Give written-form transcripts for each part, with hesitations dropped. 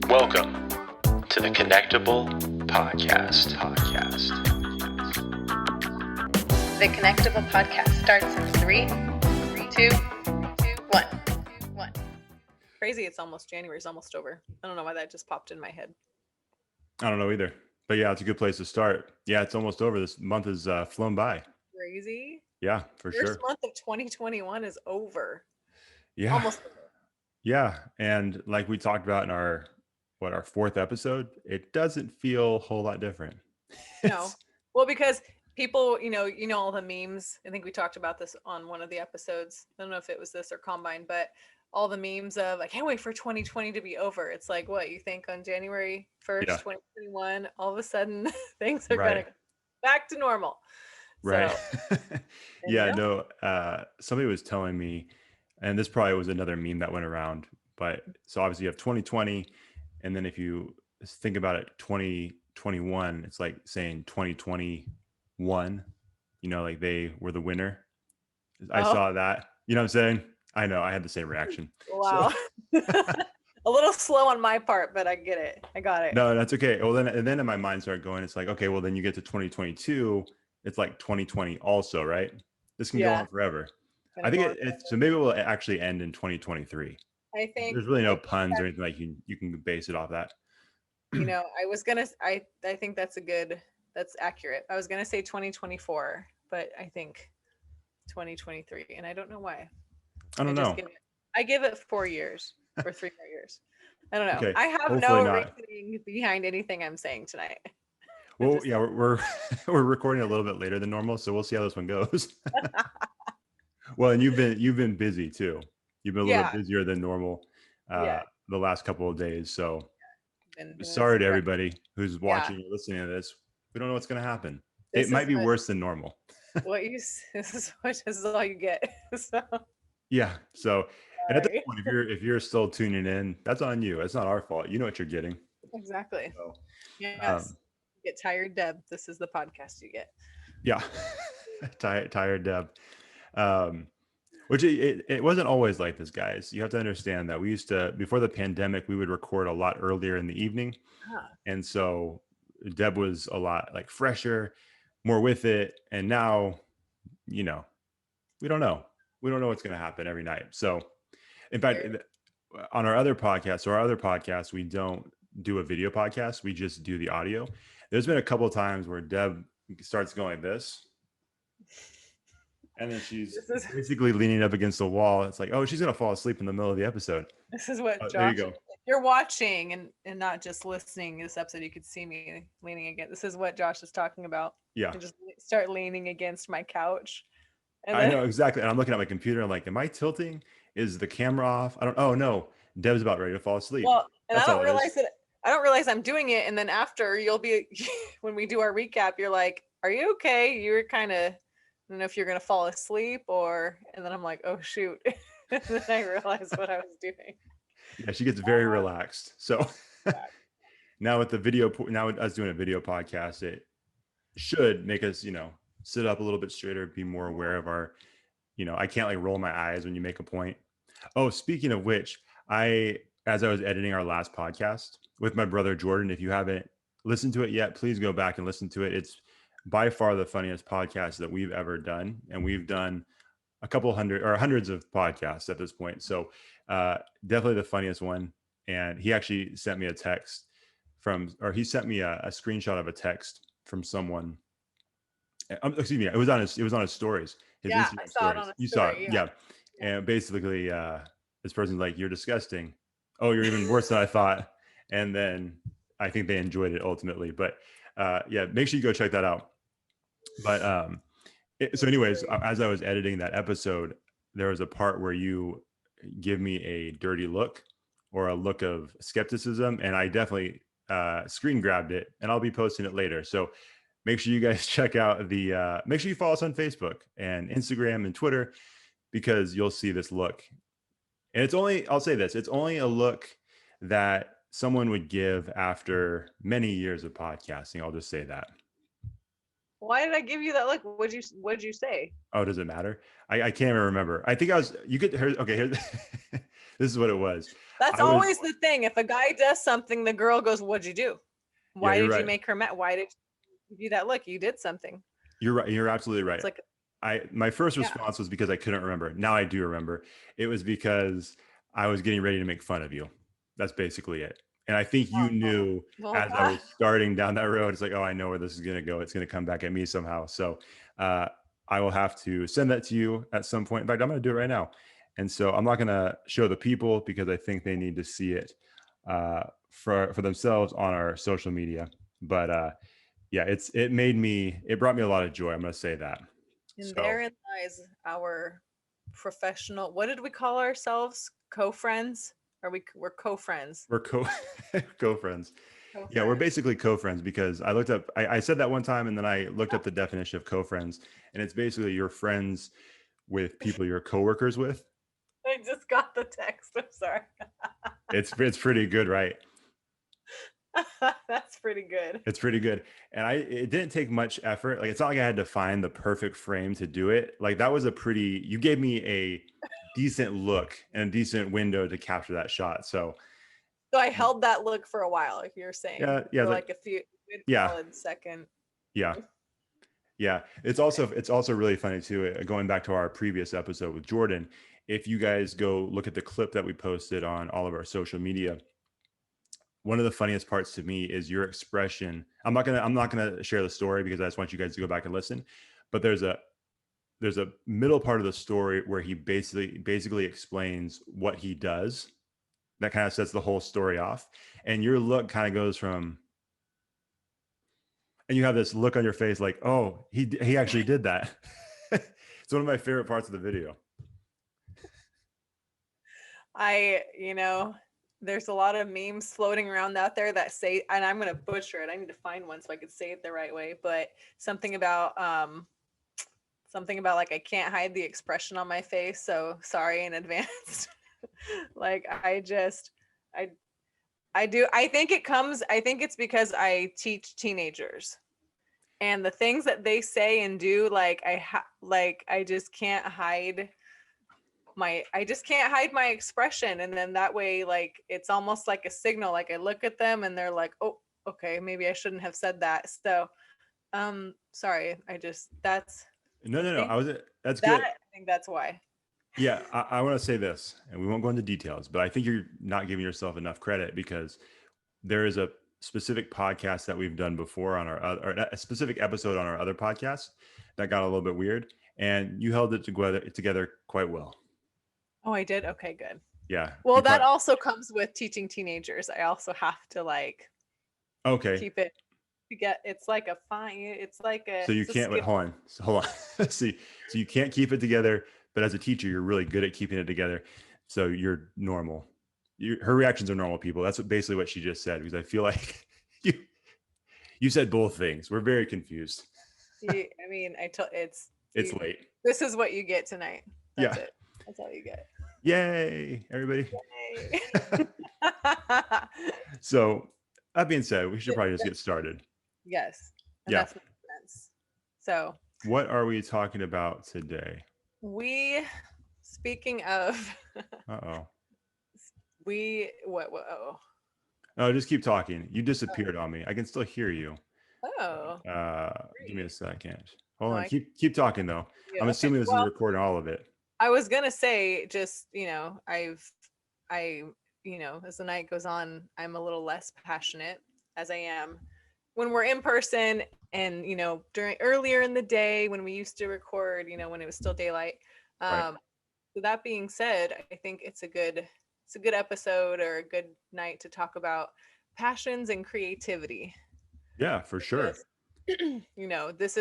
Welcome to the Connectable podcast. The Connectable podcast starts in 3, 2, 1. Crazy, it's almost January, it's almost over. I don't know why that just popped in my head. I don't know either. But yeah, it's a good place to start. Yeah, it's almost over. This month has flown by. Crazy. Yeah, for sure. First month of 2021 is over. Yeah. Almost over. Yeah. And like we talked about in our fourth episode, it doesn't feel a whole lot different. No. Well, because people, you know all the memes. I think we talked about this on one of the episodes. I don't know if it was this or Combine, but all the memes of I can't wait for 2020 to be over. It's like, what you think on January 1st, 2021, all of a sudden things are going to go back to normal. Right. So, Yeah, no, somebody was telling me, and this probably was another meme that went around, but so obviously you have 2020, and then if you think about it, 2021, it's like saying 2021, like they were the winner. I saw that, you know what I'm saying? I know, I had the same reaction. Wow. So. A little slow on my part, but I get it. I got it. No, that's okay. Well, then in my mind started going, it's like, okay, well then you get to 2022, it's like 2020 also, right? This can go on forever. I think so maybe it will actually end in 2023. I think there's really no puns or anything like you can base it off that. I think that's accurate. I was gonna say 2024, but I think 2023, and I don't know why. I don't know. I give it 4 years or 3 more years. I don't know. Okay. I have hopefully no reasoning behind anything I'm saying tonight. Well, yeah, we're recording a little bit later than normal, so we'll see how this one goes. Well, and you've been busy too. You've been a little bit busier than normal the last couple of days. So sorry to everybody who's watching or listening to this. We don't know what's going to happen. It might be worse than normal. This is all you get. So. Yeah. So, and at this point, if you're still tuning in, that's on you. It's not our fault. You know what you're getting. Exactly. So, yes. Get tired, Deb. This is the podcast you get. Yeah. tired, Deb. Which it wasn't always like this, guys. You have to understand that we used to, before the pandemic, we would record a lot earlier in the evening. And so Deb was a lot like fresher, more with it. And now, we don't know. We don't know what's going to happen every night. So in fact, on our other podcasts, we don't do a video podcast. We just do the audio. There's been a couple of times where Deb starts going like this. And then she's basically leaning up against the wall. It's like, oh, she's going to fall asleep in the middle of the episode. This is what Josh, there you go. If you're watching and not just listening this episode, you could see me leaning against. This is what Josh is talking about. Yeah. I just start leaning against my couch. And I know exactly. And I'm looking at my computer. I'm like, am I tilting? Is the camera off? Oh no, Deb's about ready to fall asleep. Well, and I don't realize I'm doing it. And then after you'll be, when we do our recap, you're like, are you okay? You're kind of, I don't know if you're going to fall asleep and then I'm like, oh shoot. And then I realized what I was doing. Yeah, she gets very relaxed. So now with us doing a video podcast, it should make us, sit up a little bit straighter, be more aware of our, I can't like roll my eyes when you make a point. Oh, speaking of which, as I was editing our last podcast with my brother Jordan, if you haven't listened to it yet, please go back and listen to it. It's by far the funniest podcast that we've ever done. And we've done a couple hundreds of podcasts at this point. So definitely the funniest one. And he actually sent me a text he sent me a screenshot of a text from someone. Excuse me. It was on his stories. His Instagram I saw stories. You saw it. Yeah. And basically this person's like, you're disgusting. Oh, you're even worse than I thought. And then I think they enjoyed it ultimately, but make sure you go check that out. But so anyways, as I was editing that episode, there was a part where you give me a dirty look or a look of skepticism, and I definitely screen grabbed it, and I'll be posting it later. So make sure you guys check out make sure you follow us on Facebook and Instagram and Twitter, because you'll see this look. And I'll say this, it's only a look that someone would give after many years of podcasting. I'll just say that. Why did I give you that look? What'd you say? Oh, does it matter? I can't even remember. I think here's This is what it was. That's I was, always the thing. If a guy does something, the girl goes, "What'd you do? yeah, Why you're did you right. make her mad? Why did you give you that look? You did something." You're right. You're absolutely right. It's like, My first yeah. response was because I couldn't remember. Now I do remember. It was because I was getting ready to make fun of you. That's basically it. And I think you Oh, knew well, as I was starting down that road, it's like, oh, I know where this is going to go. It's going to come back at me somehow. So uh, I will have to send that to you at some point. In fact, I'm going to do it right now. And so I'm not going to show the people because I think they need to see it for themselves on our social media. But yeah, it brought me a lot of joy. I'm going to say that. and So therein lies our professional. What did we call ourselves? Co-friends? We're co-friends. we're co-friends. Yeah, we're Co-friends. basically co-friends because I said that one time and then I looked up the definition of co-friends, and it's basically your friends with people you're coworkers with. I just got the text. I'm sorry. It's pretty good, right? That's pretty good. It's pretty good. And it didn't take much effort. Like, it's not like I had to find the perfect frame to do it. Like, that was you gave me a decent look and a decent window to capture that shot. So I held that look for a while, like you're saying. yeah, For like a few good yeah, solid second. yeah. Yeah, it's also really funny too. Going back to our previous episode with Jordan, if you guys go look at the clip that we posted on all of our social media, one of the funniest parts to me is your expression. I'm not gonna share the story because I just want you guys to go back and listen. But there's a middle part of the story where he basically explains what he does. That kind of sets the whole story off, and your look kind of goes from. And you have this look on your face like, oh, he actually did that. It's one of my favorite parts of the video. There's a lot of memes floating around out there that say, and I'm going to butcher it. I need to find one so I could say it the right way, but something about like, I can't hide the expression on my face. So sorry in advance. Like, I do. I think it's because I teach teenagers, and the things that they say and do, like I just can't hide my expression. And then that way, like, it's almost like a signal. Like, I look at them and they're like, oh, okay, maybe I shouldn't have said that. So, sorry. That's No. That's that. good. I think that's why. Yeah, I want to say this, and we won't go into details, but I think you're not giving yourself enough credit because there is a specific podcast that we've done before on or a specific episode on our other podcast that got a little bit weird, and you held it together quite well. Oh, I did. Okay, good. Yeah. Well, that also comes with teaching teenagers. I also have to keep it to get. It's like a fine. It's like a. So you can't wait. Hold on. See, so you can't keep it together, but as a teacher, you're really good at keeping it together. So you're normal. Her reactions are normal, people. That's basically what she just said, because I feel like you said both things. We're very confused. I mean, it's late. This is what you get tonight. That's Yeah. it. That's all you get. Yay, everybody. Yay. So that being said, we should probably just get started. Yes. And Yeah. That's what makes sense. So what are we talking about today? Speaking of Uh-oh. Oh, just keep talking. You disappeared on me. I can still hear you. Oh. Give me a second. Hold on. I Keep talking though. Yeah, I'm assuming this is recording all of it. I was gonna say, just, as the night goes on, I'm a little less passionate as I am when we're in person, and earlier in the day when we used to record, when it was still daylight. Right. So that being said, I think it's a good episode, or a good night to talk about passions and creativity. Yeah, for sure. This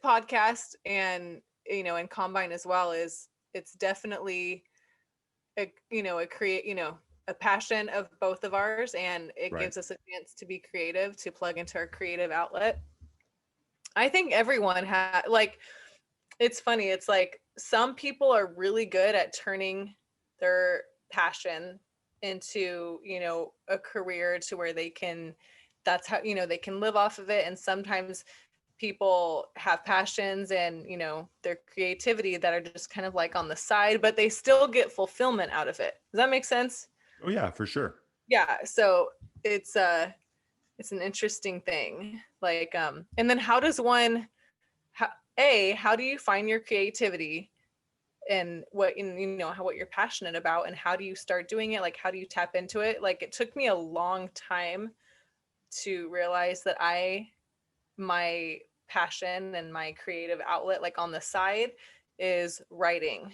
podcast, and and Combine as well, it's definitely a passion of both of ours, and it gives us a chance to be creative, to plug into our creative outlet. I think everyone it's funny. It's like some people are really good at turning their passion into, a career to where they can, that's how, they can live off of it. And sometimes people have passions and, you know, their creativity that are just kind of like on the side, but they still get fulfillment out of it. Does that make sense? Oh yeah, for sure. Yeah. So it's an interesting thing. Like, and then how does one, how do you find your creativity and what, you know, how, what you're passionate about, and how do you start doing it? Like, how do you tap into it? Like, it took me a long time to realize that my passion and my creative outlet, like on the side, is writing.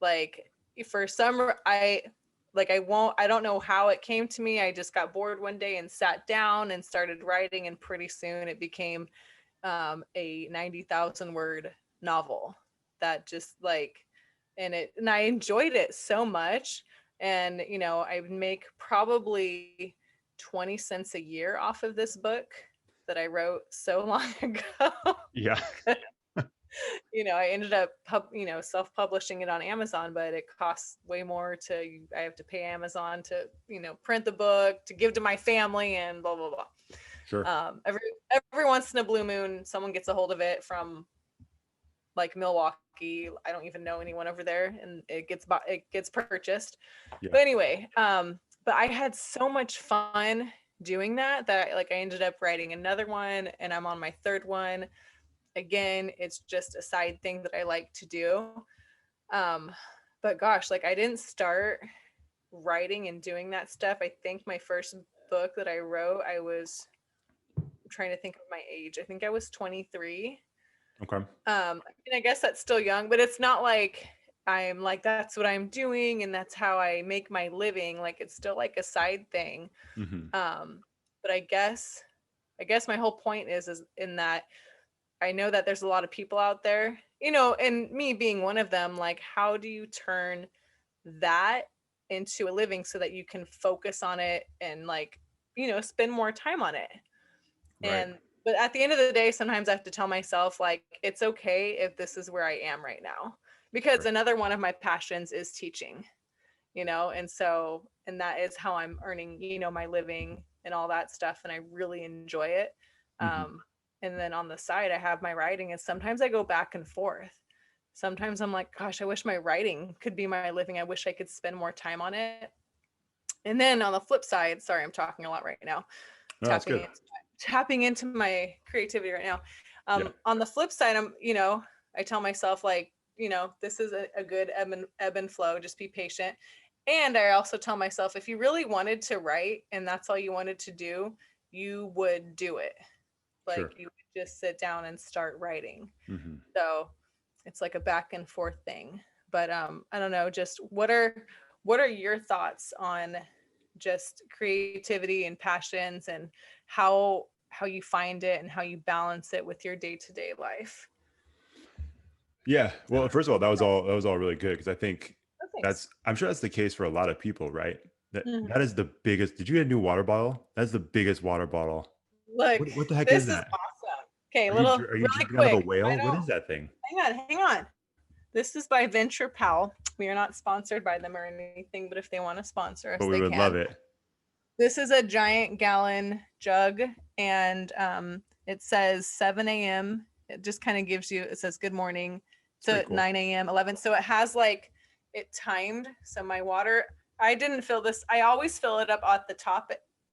Like, for some, I don't know how it came to me. I just got bored one day and sat down and started writing, and pretty soon it became a 90,000 word novel that just like, and I enjoyed it so much. And, you know, I would make probably 20 cents a year off of this book that I wrote so long ago. Yeah. You know, I ended up self-publishing it on Amazon, but it costs way more I have to pay Amazon to, you know, print the book, to give to my family, and blah blah blah. Sure. Every once in a blue moon, someone gets a hold of it from like Milwaukee. I don't even know anyone over there, and it gets purchased. Yeah. But anyway, but I had so much fun doing that I ended up writing another one, and I'm on my third one. Again, it's just a side thing that I like to do. But gosh, like, I didn't start writing and doing that stuff. I think my first book that I wrote, I'm trying to think of my age. I think I was 23. Okay. And I guess that's still young, but it's not like I'm like, that's what I'm doing and that's how I make my living. Like, it's still like a side thing. Mm-hmm. But I guess my whole point is in that I know that there's a lot of people out there, you know, and me being one of them, like, how do you turn that into a living so that you can focus on it and, like, you know, spend more time on it? Right. But at the end of the day, sometimes I have to tell myself, like, it's okay if this is where I am right now, because Right. another one of my passions is teaching, you know, and that is how I'm earning, you know, my living and all that stuff. And I really enjoy it. Mm-hmm. And then on the side, I have my writing, and sometimes I go back and forth. Sometimes I'm like, gosh, I wish my writing could be my living. I wish I could spend more time on it. And then on the flip side, sorry, I'm talking a lot right now, No, that's good. tapping into my creativity right now. Yeah. On the flip side, I tell myself, like, you know, this is a good ebb and flow, just be patient. And I also tell myself, if you really wanted to write and that's all you wanted to do, you would do it. Like, Sure. you would just sit down and start writing. Mm-hmm. So it's like a back and forth thing. But I don't know, just what are your thoughts on just creativity and passions, and how you find it and how you balance it with your day-to-day life? Yeah. Well, first of all, that was all really good, because I think Oh, thanks. I'm sure that's the case for a lot of people, right? Mhm. That is the biggest. Did you get a new water bottle? That's the biggest water bottle. Look, What the heck this is is that? awesome. Okay, Are little you really drinking out of a quick. whale? What is that thing? Hang on. This is by Venture Pal. We are not sponsored by them or anything, but if they want to sponsor us, But we they would can. love it. This is a giant gallon jug, and it says 7 a.m. It just kind of gives you, it says good morning to Cool. 9 a.m., 11. So it has like it timed. So my water, I didn't fill this. I always fill it up at the top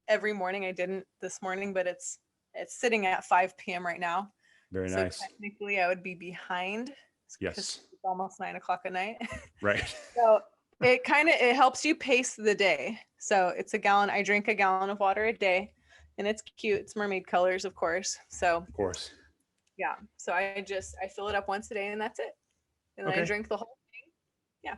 every morning. I didn't this morning, but it's sitting at 5 p.m. right now. Very So nice. technically I would be behind. Yes. It's almost 9 o'clock at night. Right. So it helps you pace the day. So it's a gallon. I drink a gallon of water a day, and it's cute. It's mermaid colors, of course. So Of course. yeah. So I fill it up once a day, and that's it. And then I drink the whole thing. Yeah.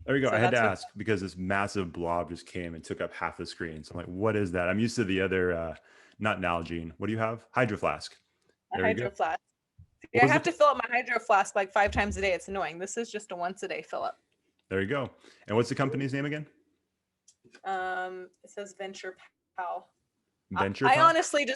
There you go. So I had to that's what- ask because this massive blob just came and took up half the screen. So I'm like, what is that? I'm used to the other, not Nalgene. What do you have? Hydro Flask. A There you hydro go. flask. What I was have the- to fill up my hydro flask like 5 times a day. It's annoying. This is just a once a day fill up. There you go. And what's the company's name again? It says Venture Pal. Venture I Pal? honestly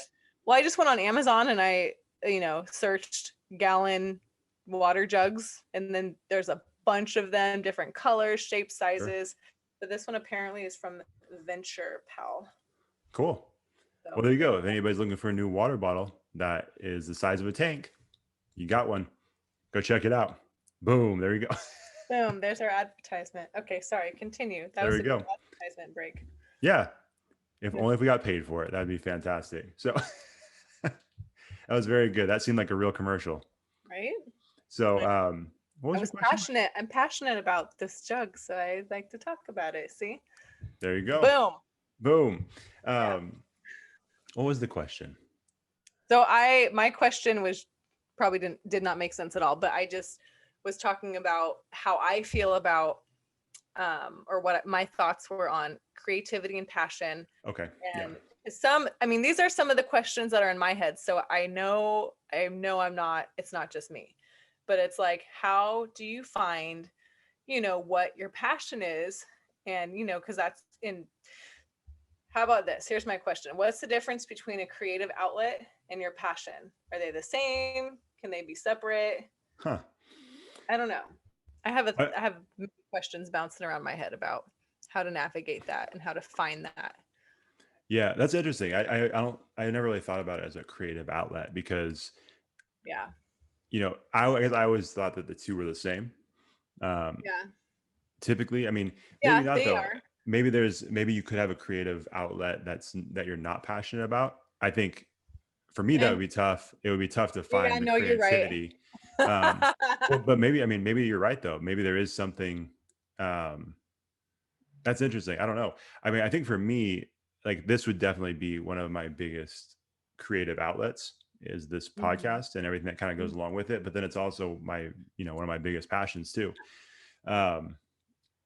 I just went on Amazon and I, you know, searched gallon water jugs, and then there's a bunch of them, different colors, shapes, sizes. But this one apparently is from Venture Pal. Cool. Well, there you go. If anybody's looking for a new water bottle that is the size of a tank, you got one. Go check it out. Boom. There you go. Boom. There's our advertisement. Okay, sorry. Continue. That There was we a go. good advertisement break. Yeah. If only if we got paid for it, that'd be fantastic. So that was very good. That seemed like a real commercial. Right? So what was I your was question? passionate. I'm passionate about this jug, so I like to talk about it. See? There you go. Boom. Boom. Yeah. What was the question? So my question was probably did not make sense at all, but I just was talking about how I feel about or what my thoughts were on creativity and passion. Okay. And these are some of the questions that are in my head. So I know it's not just me, but it's like, how do you find, what your passion is? And, because how about this? Here's my question. What's the difference between a creative outlet and your passion? Are they the same? Can they be separate? Huh. I don't know. I have many questions bouncing around my head about how to navigate that and how to find that. Yeah, that's interesting. I never really thought about it as a creative outlet because, Yeah. I guess I always thought that the two were the same. Yeah. Typically, I mean, maybe Yeah, not they though. are. Maybe you could have a creative outlet that you're not passionate about. I think for me that would be tough. It would be tough to find Yeah, the no, you're right. creativity. Well, but maybe you're right though. Maybe there is something that's interesting. I don't know. I mean, I think for me, like this would definitely be one of my biggest creative outlets is this Mhm. podcast and everything that kind of goes along with it. But then it's also my, one of my biggest passions too.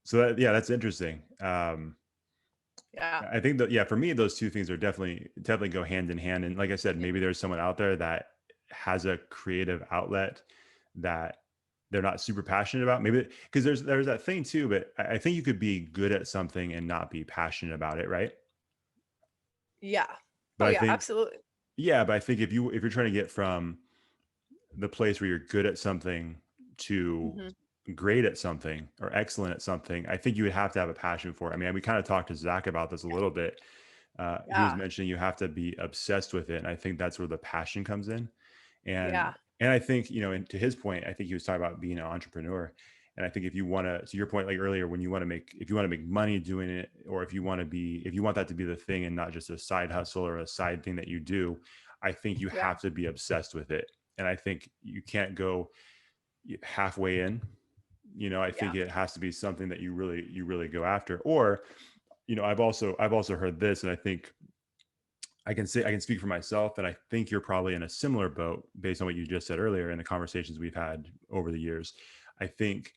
So that's interesting. Yeah. I think that, for me, those two things are definitely go hand in hand. And like I said, maybe there's someone out there that has a creative outlet that they're not super passionate about. Maybe because there's that thing too, but I think you could be good at something and not be passionate about it. Right. Yeah. But I yeah, think, absolutely. but I think if you're trying to get from the place where you're good at something to great at something or excellent at something, I think you would have to have a passion for it. I mean, we kind of talked to Zach about this a little bit. He was mentioning you have to be obsessed with it. And I think that's where the passion comes in. And I think, and to his point, I think he was talking about being an entrepreneur. And I think if you want to your point, like earlier, if you want to make money doing it, or if you want that to be the thing and not just a side hustle or a side thing that you do, I think you have to be obsessed with it. And I think you can't go halfway in. I think it has to be something that you really go after. Or, I've also heard this, and I think I can speak for myself, and I think you're probably in a similar boat based on what you just said earlier in the conversations we've had over the years. I think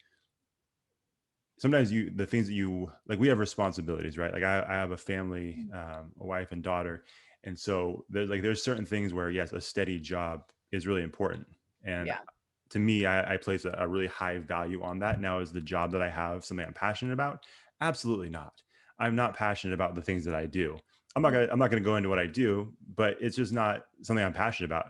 sometimes the things that you like, we have responsibilities, right? Like I have a family, a wife and daughter. And so there's certain things where, yes, a steady job is really important. And to me, I place a really high value on that. Now, is the job that I have something I'm passionate about? Absolutely not. I'm not passionate about the things that I do. I'm not gonna go into what I do, but it's just not something I'm passionate about.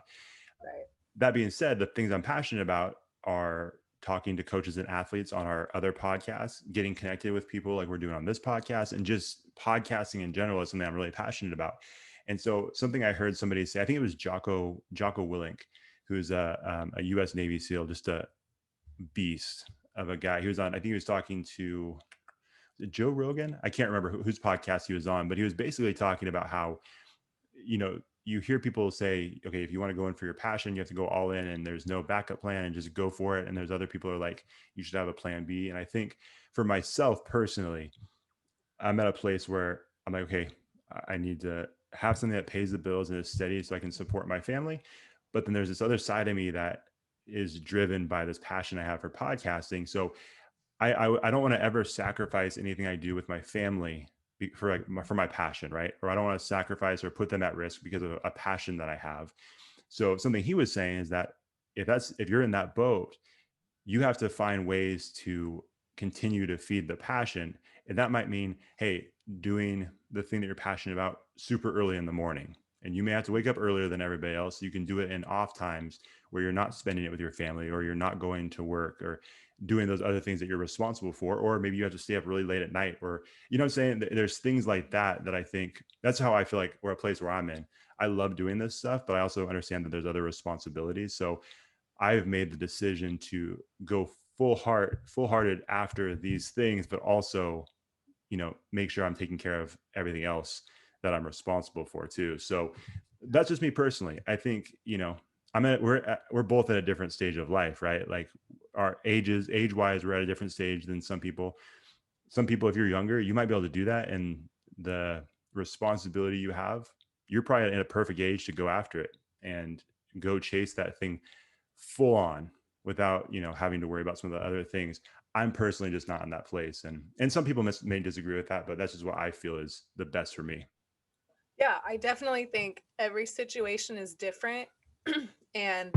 Right. That being said, the things I'm passionate about are talking to coaches and athletes on our other podcasts, getting connected with people like we're doing on this podcast, and just podcasting in general is something I'm really passionate about. And so something I heard somebody say, I think it was Jocko Willink, who's a U.S. Navy SEAL, just a beast of a guy. He was on, I think he was talking to Joe Rogan. I can't remember whose podcast he was on, but he was basically talking about how, you hear people say, okay, if you want to go in for your passion, you have to go all in and there's no backup plan and just go for it. And there's other people who are like, you should have a plan B. And I think for myself personally, I'm at a place where I'm like, okay, I need to have something that pays the bills and is steady so I can support my family. But then there's this other side of me that is driven by this passion I have for podcasting. So I don't want to ever sacrifice anything I do with my family for my passion, right? Or I don't want to sacrifice or put them at risk because of a passion that I have. So something he was saying is that if you're in that boat, you have to find ways to continue to feed the passion. And that might mean, hey, doing the thing that you're passionate about super early in the morning. And you may have to wake up earlier than everybody else. You can do it in off times where you're not spending it with your family or you're not going to work, or doing those other things that you're responsible for, or maybe you have to stay up really late at night, or, you know what I'm saying? There's things like that I think that's how I feel like we're a place where I'm in. I love doing this stuff, but I also understand that there's other responsibilities. So I've made the decision to go full hearted after these things, but also, you know, make sure I'm taking care of everything else that I'm responsible for too. So that's just me personally. I think, you know, we're both at a different stage of life, right? Like our age wise, we're at a different stage than some people. Some people, if you're younger, you might be able to do that. And the responsibility you have, you're probably at a perfect age to go after it and go chase that thing full on without, you know, having to worry about some of the other things. I'm personally just not in that place. And some people may disagree with that, but that's just what I feel is the best for me. Yeah, I definitely think every situation is different. And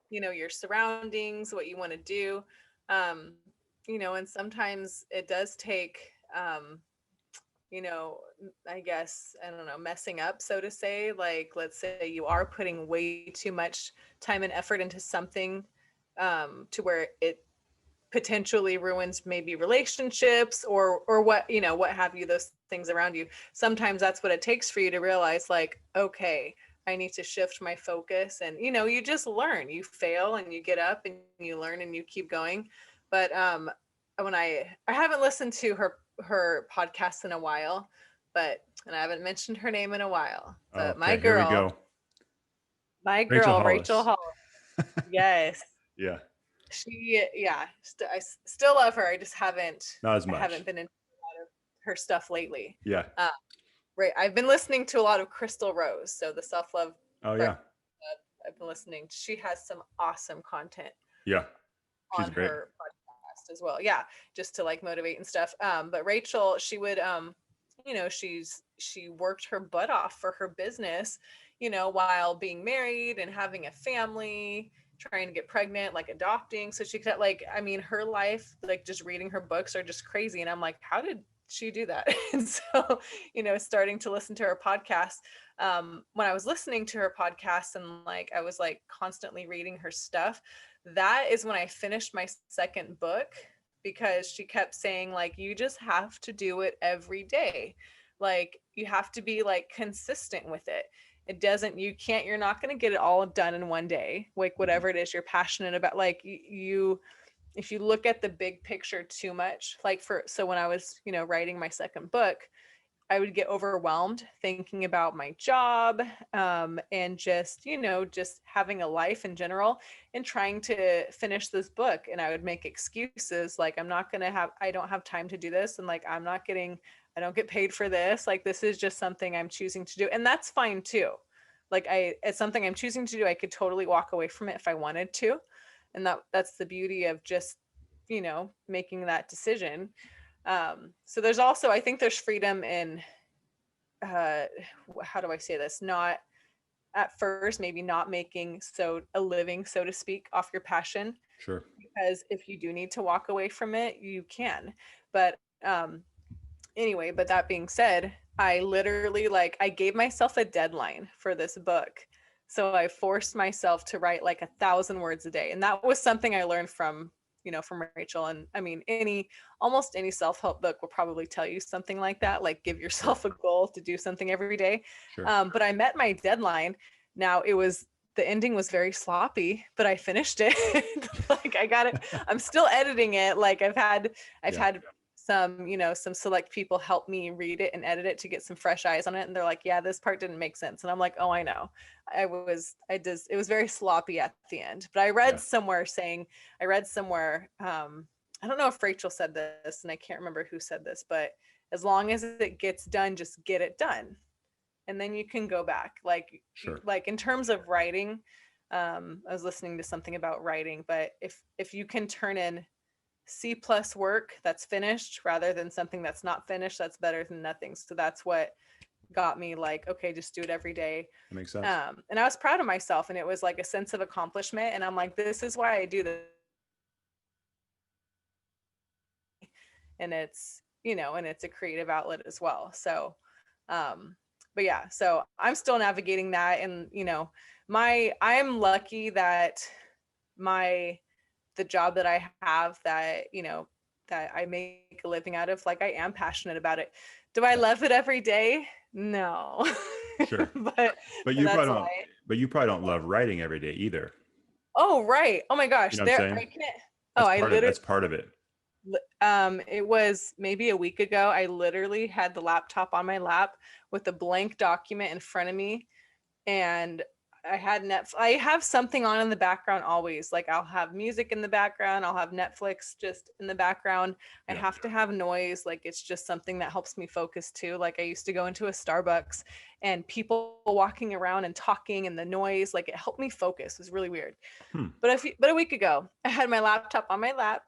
you know, your surroundings, what you want to do, um, you know, and sometimes it does take you know, I guess, I don't know, messing up, so to say. Like, let's say you are putting way too much time and effort into something to where it potentially ruins maybe relationships or what, you know, what have you, those things around you. Sometimes that's what it takes for you to realize, like, okay, I need to shift my focus. And, you know, you just learn, you fail and you get up and you learn and you keep going. But when I haven't listened to her podcast in a while, but, and I haven't mentioned her name in a while, but Okay, here we go. my Rachel girl, Rachel Hollis. Hollis. Yes. Yeah, Yeah, I still love her. I just not as I much. haven't been into a lot of her stuff lately. Yeah. Right. I've been listening to a lot of Crystal Rose. So the self-love Oh yeah. Breakfast Club, I've been listening. She has some awesome content Yeah. She's on great. her podcast as well. Yeah. Just to like motivate and stuff. But Rachel, she would, you know, she worked her butt off for her business, you know, while being married and having a family, trying to get pregnant, like adopting. So she could, like, I mean, her life, like just reading her books are just crazy. And I'm like, how did she do that? And so, you know, starting to listen to her podcast, when I was listening to her podcast and like I was like constantly reading her stuff, that is when I finished my second book, because she kept saying, like, you just have to do it every day. Like, you have to be like consistent with it. It doesn't, you can't, you're not going to get it all done in one day. Like, whatever it is you're passionate about, like, you, if you look at the big picture too much, like, so when I was, you know, writing my second book, I would get overwhelmed thinking about my job, and just, you know, just having a life in general and trying to finish this book. And I would make excuses like, I don't have time to do this. And like, I don't get paid for this. Like, this is just something I'm choosing to do. And that's fine too. Like, it's something I'm choosing to do. I could totally walk away from it if I wanted to. And that's the beauty of just, you know, making that decision. So there's also, I think there's freedom in, how do I say this? Not at first, maybe not making a living, so to speak, off your passion. Sure. Because if you do need to walk away from it, you can. But anyway, but that being said, I literally, like, I gave myself a deadline for this book. So I forced myself to write like 1,000 words a day. And that was something I learned from, you know, from Rachel. And I mean, almost any self-help book will probably tell you something like that, like give yourself a goal to do something every day. Sure. But I met my deadline. Now the ending was very sloppy, but I finished it. Like, I got it. I'm still editing it. Like, I've had some, you know, some select people help me read it and edit it to get some fresh eyes on it. And they're like, yeah, this part didn't make sense. And I'm like, oh, I know. It was very sloppy at the end. But I read somewhere, I don't know if Rachel said this, and I can't remember who said this, but as long as it gets done, just get it done. And then you can go back. Like, Sure. like in terms of writing, I was listening to something about writing, but if you can turn in C+ work that's finished rather than something that's not finished, that's better than nothing. So that's what got me like, okay, just do it every day. That makes sense. And I was proud of myself, and it was like a sense of accomplishment. And I'm like, this is why I do this. And it's, you know, and it's a creative outlet as well. So, but yeah, so I'm still navigating that. And, you know, I'm lucky that my the job that I have that, that I make a living out of, like I am passionate about it. Do I love it every day? No. Sure. but But you that's probably don't, why. but you probably don't love writing every day either. Oh, right. Oh my You gosh. know what I'm There, saying? I can't. Oh, I literally, That's part of it. it was maybe a week ago. I literally had the laptop on my lap with a blank document in front of me, and I had Netflix. I have something on in the background always. Like I'll have music in the background. I'll have Netflix just in the background. I Yeah. have to have noise. Like it's just something that helps me focus too. Like I used to go into a Starbucks and people walking around and talking and the noise, like it helped me focus. It was really weird. Hmm. But a week ago, I had my laptop on my lap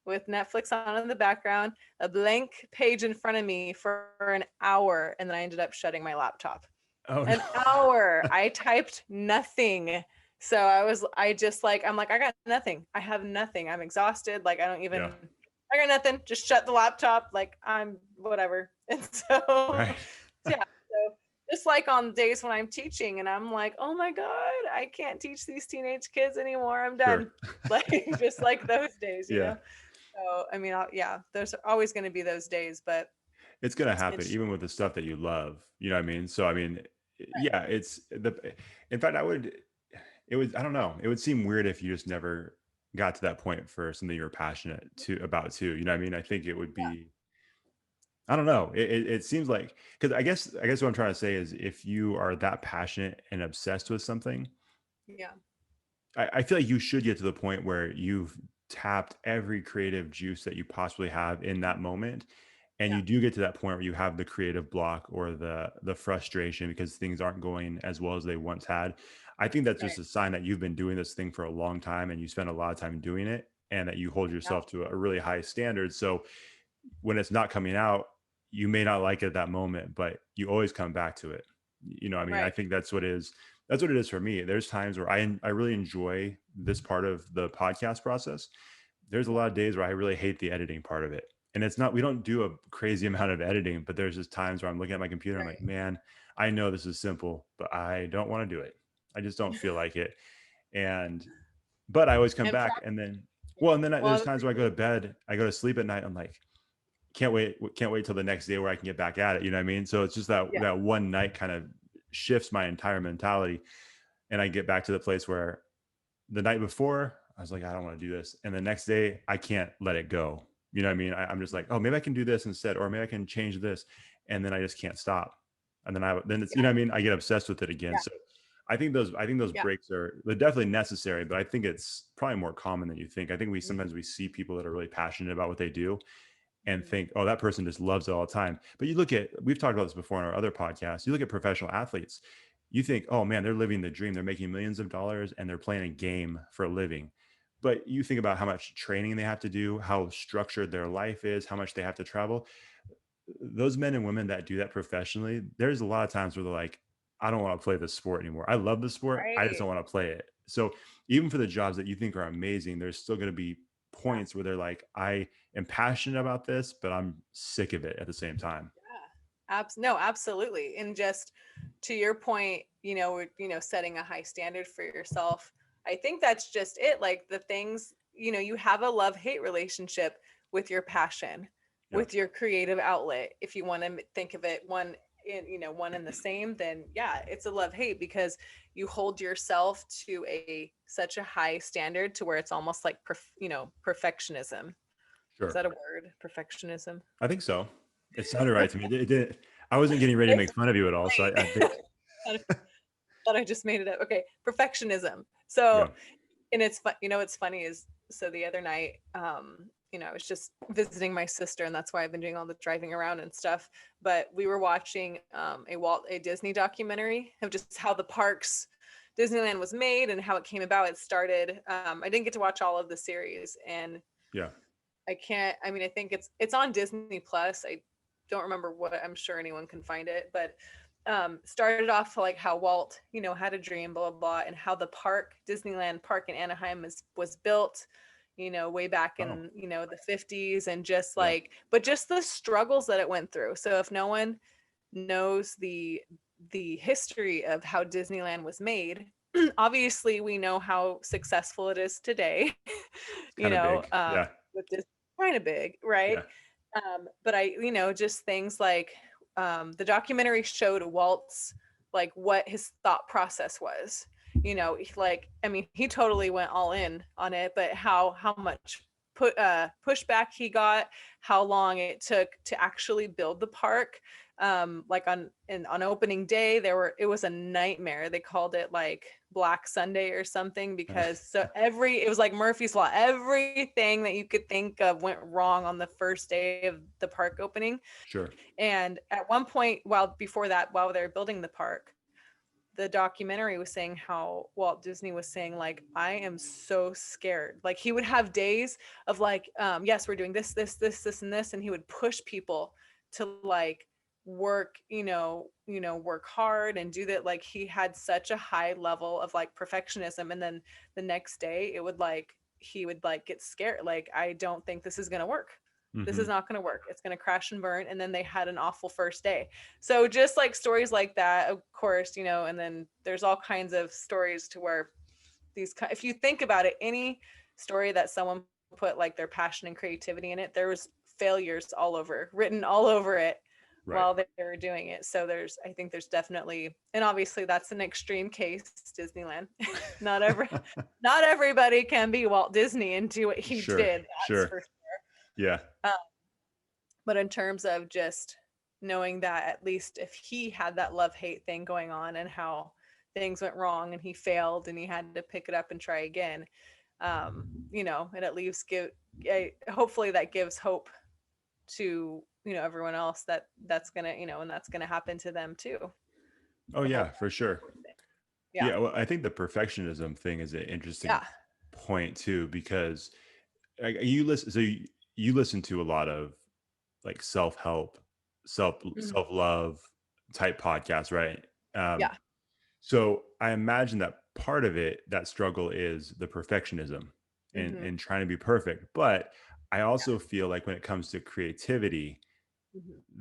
with Netflix on in the background, a blank page in front of me for an hour, and then I ended up shutting my laptop. Oh, An hour. I typed nothing. So I'm like, I got nothing. I have nothing. I'm exhausted. Like, yeah. I got nothing. Just shut the laptop. Like, I'm whatever. And so, Right. yeah. So, just like on days when I'm teaching and I'm like, oh my God, I can't teach these teenage kids anymore. I'm done. Sure. Like, just like those days, Yeah. So, I mean, yeah, there's always going to be those days, but It's going to happen it's even with the stuff that you love. You know what I mean? So, I mean, yeah, in fact, I don't know. It would seem weird if you just never got to that point for something you were passionate about too. You know what I mean? I think it would be, I don't know. It seems like, because I guess what I'm trying to say is if you are that passionate and obsessed with something, yeah, I feel like you should get to the point where you've tapped every creative juice that you possibly have in that moment. And yeah, you do get to that point where you have the creative block or the frustration because things aren't going as well as they once had. I think that's just right. a sign that you've been doing this thing for a long time and you spend a lot of time doing it and that you hold Yeah, yourself to a really high standard. So when it's not coming out, you may not like it at that moment, but you always come back to it. You know, I mean, I right. think that's what it is for me. There's times where I really enjoy this part of the podcast process. There's a lot of days where I really hate the editing part of it. And it's not, we don't do a crazy amount of editing, but there's just times where I'm looking at my computer. I'm like, Right. man, I know this is simple, but I don't want to do it. I just don't feel like it. And, but I always come And back and then, well, and then there's well, times where I go to bed, I go to sleep at night. I'm like, can't wait till the next day where I can get back at it. You know what I mean? So it's just that, yeah, that one night kind of shifts my entire mentality. And I get back to the place where the night before I was like, I don't want to do this. And the next day I can't let it go. You know what I mean? I'm just like, oh, maybe I can do this instead, or maybe I can change this. And then I just can't stop. And then it's, you know what I mean? I get obsessed with it again. yeah, So I think those yeah, breaks they're definitely necessary, but I think it's probably more common than you think. I think mhm, sometimes we see people that are really passionate about what they do and mhm, think, oh, that person just loves it all the time. But we've talked about this before in our other podcasts. You look at professional athletes, you think, oh man, they're living the dream. They're making millions of dollars and they're playing a game for a living. But you think about how much training they have to do, how structured their life is, how much they have to travel. Those men and women that do that professionally, there's a lot of times where they're like, I don't want to play this sport anymore. I love the sport. I just right. don't want to play it. So even for the jobs that you think are amazing, there's still going to be Yeah, points where they're like, I am passionate about this, but I'm sick of it at the same time. yeah. No, absolutely. And just to your point, setting a high standard for yourself. I think that's just it. Like the things, you have a love-hate relationship with your passion, Yeah. with your creative outlet. If you want to think of it one and the same, then yeah, it's a love-hate because you hold yourself to such a high standard to where it's almost like perfectionism. Is Sure. that a word? Perfectionism. I think so. It sounded right to me. It didn't, I wasn't getting ready to make fun of you at all. So I think, Thought I just made it up. Okay, perfectionism. yeah. So, and it's fun. What's funny is so the other night, I was just visiting my sister, and that's why I've been doing all the driving around and stuff. But we were watching a Disney documentary of just how the parks, Disneyland was made and how it came about. It started. I didn't get to watch all of the series, and Yeah. I can't. I mean, I think it's on Disney Plus. I don't remember what. I'm sure anyone can find it, but started off like how Walt, had a dream, blah blah blah, and how the Disneyland park in Anaheim was built, way back Oh, in the 50s, and just yeah. but just the struggles that it went through. So if no one knows the history of how Disneyland was made, obviously we know how successful it is today, you Kind of know, big. Yeah. with this kind of big, right? Yeah. But just things like the documentary showed Walt's like what his thought process was. He totally went all in on it, but how much pushback he got, how long it took to actually build the park. Like on opening day, it was a nightmare. They called it like Black Sunday or something, because it was like Murphy's Law. Everything that you could think of went wrong on the first day of the park opening. Sure. And at one point, while they were building the park, the documentary was saying how Walt Disney was saying, like, I am so scared. Like, he would have days of like, yes, we're doing this, and this, and he would push people to like work, work hard and do that. Like, he had such a high level of like perfectionism, and then the next day he would like get scared. Like, I don't think this is gonna work. This is not going to work. It's going to crash and burn. And then they had an awful first day. So just like stories like that, of course, and then there's all kinds of stories to where if you think about it, any story that someone put like their passion and creativity in it, there was failures written all over it while they were doing it. So I think there's definitely, and obviously that's an extreme case, Disneyland. not everybody can be Walt Disney and do what he did. That's for yeah. But in terms of just knowing that at least if he had that love-hate thing going on and how things went wrong and he failed and he had to pick it up and try again, it at least hopefully that gives hope to, everyone else that's gonna, and that's gonna happen to them too. Oh yeah, for sure. Yeah. Well, I think the perfectionism thing is an interesting point too, because you listen to a lot of like self-help, self-love type podcasts, right? So I imagine that part of it, that struggle, is the perfectionism and trying to be perfect. But I also feel like when it comes to creativity,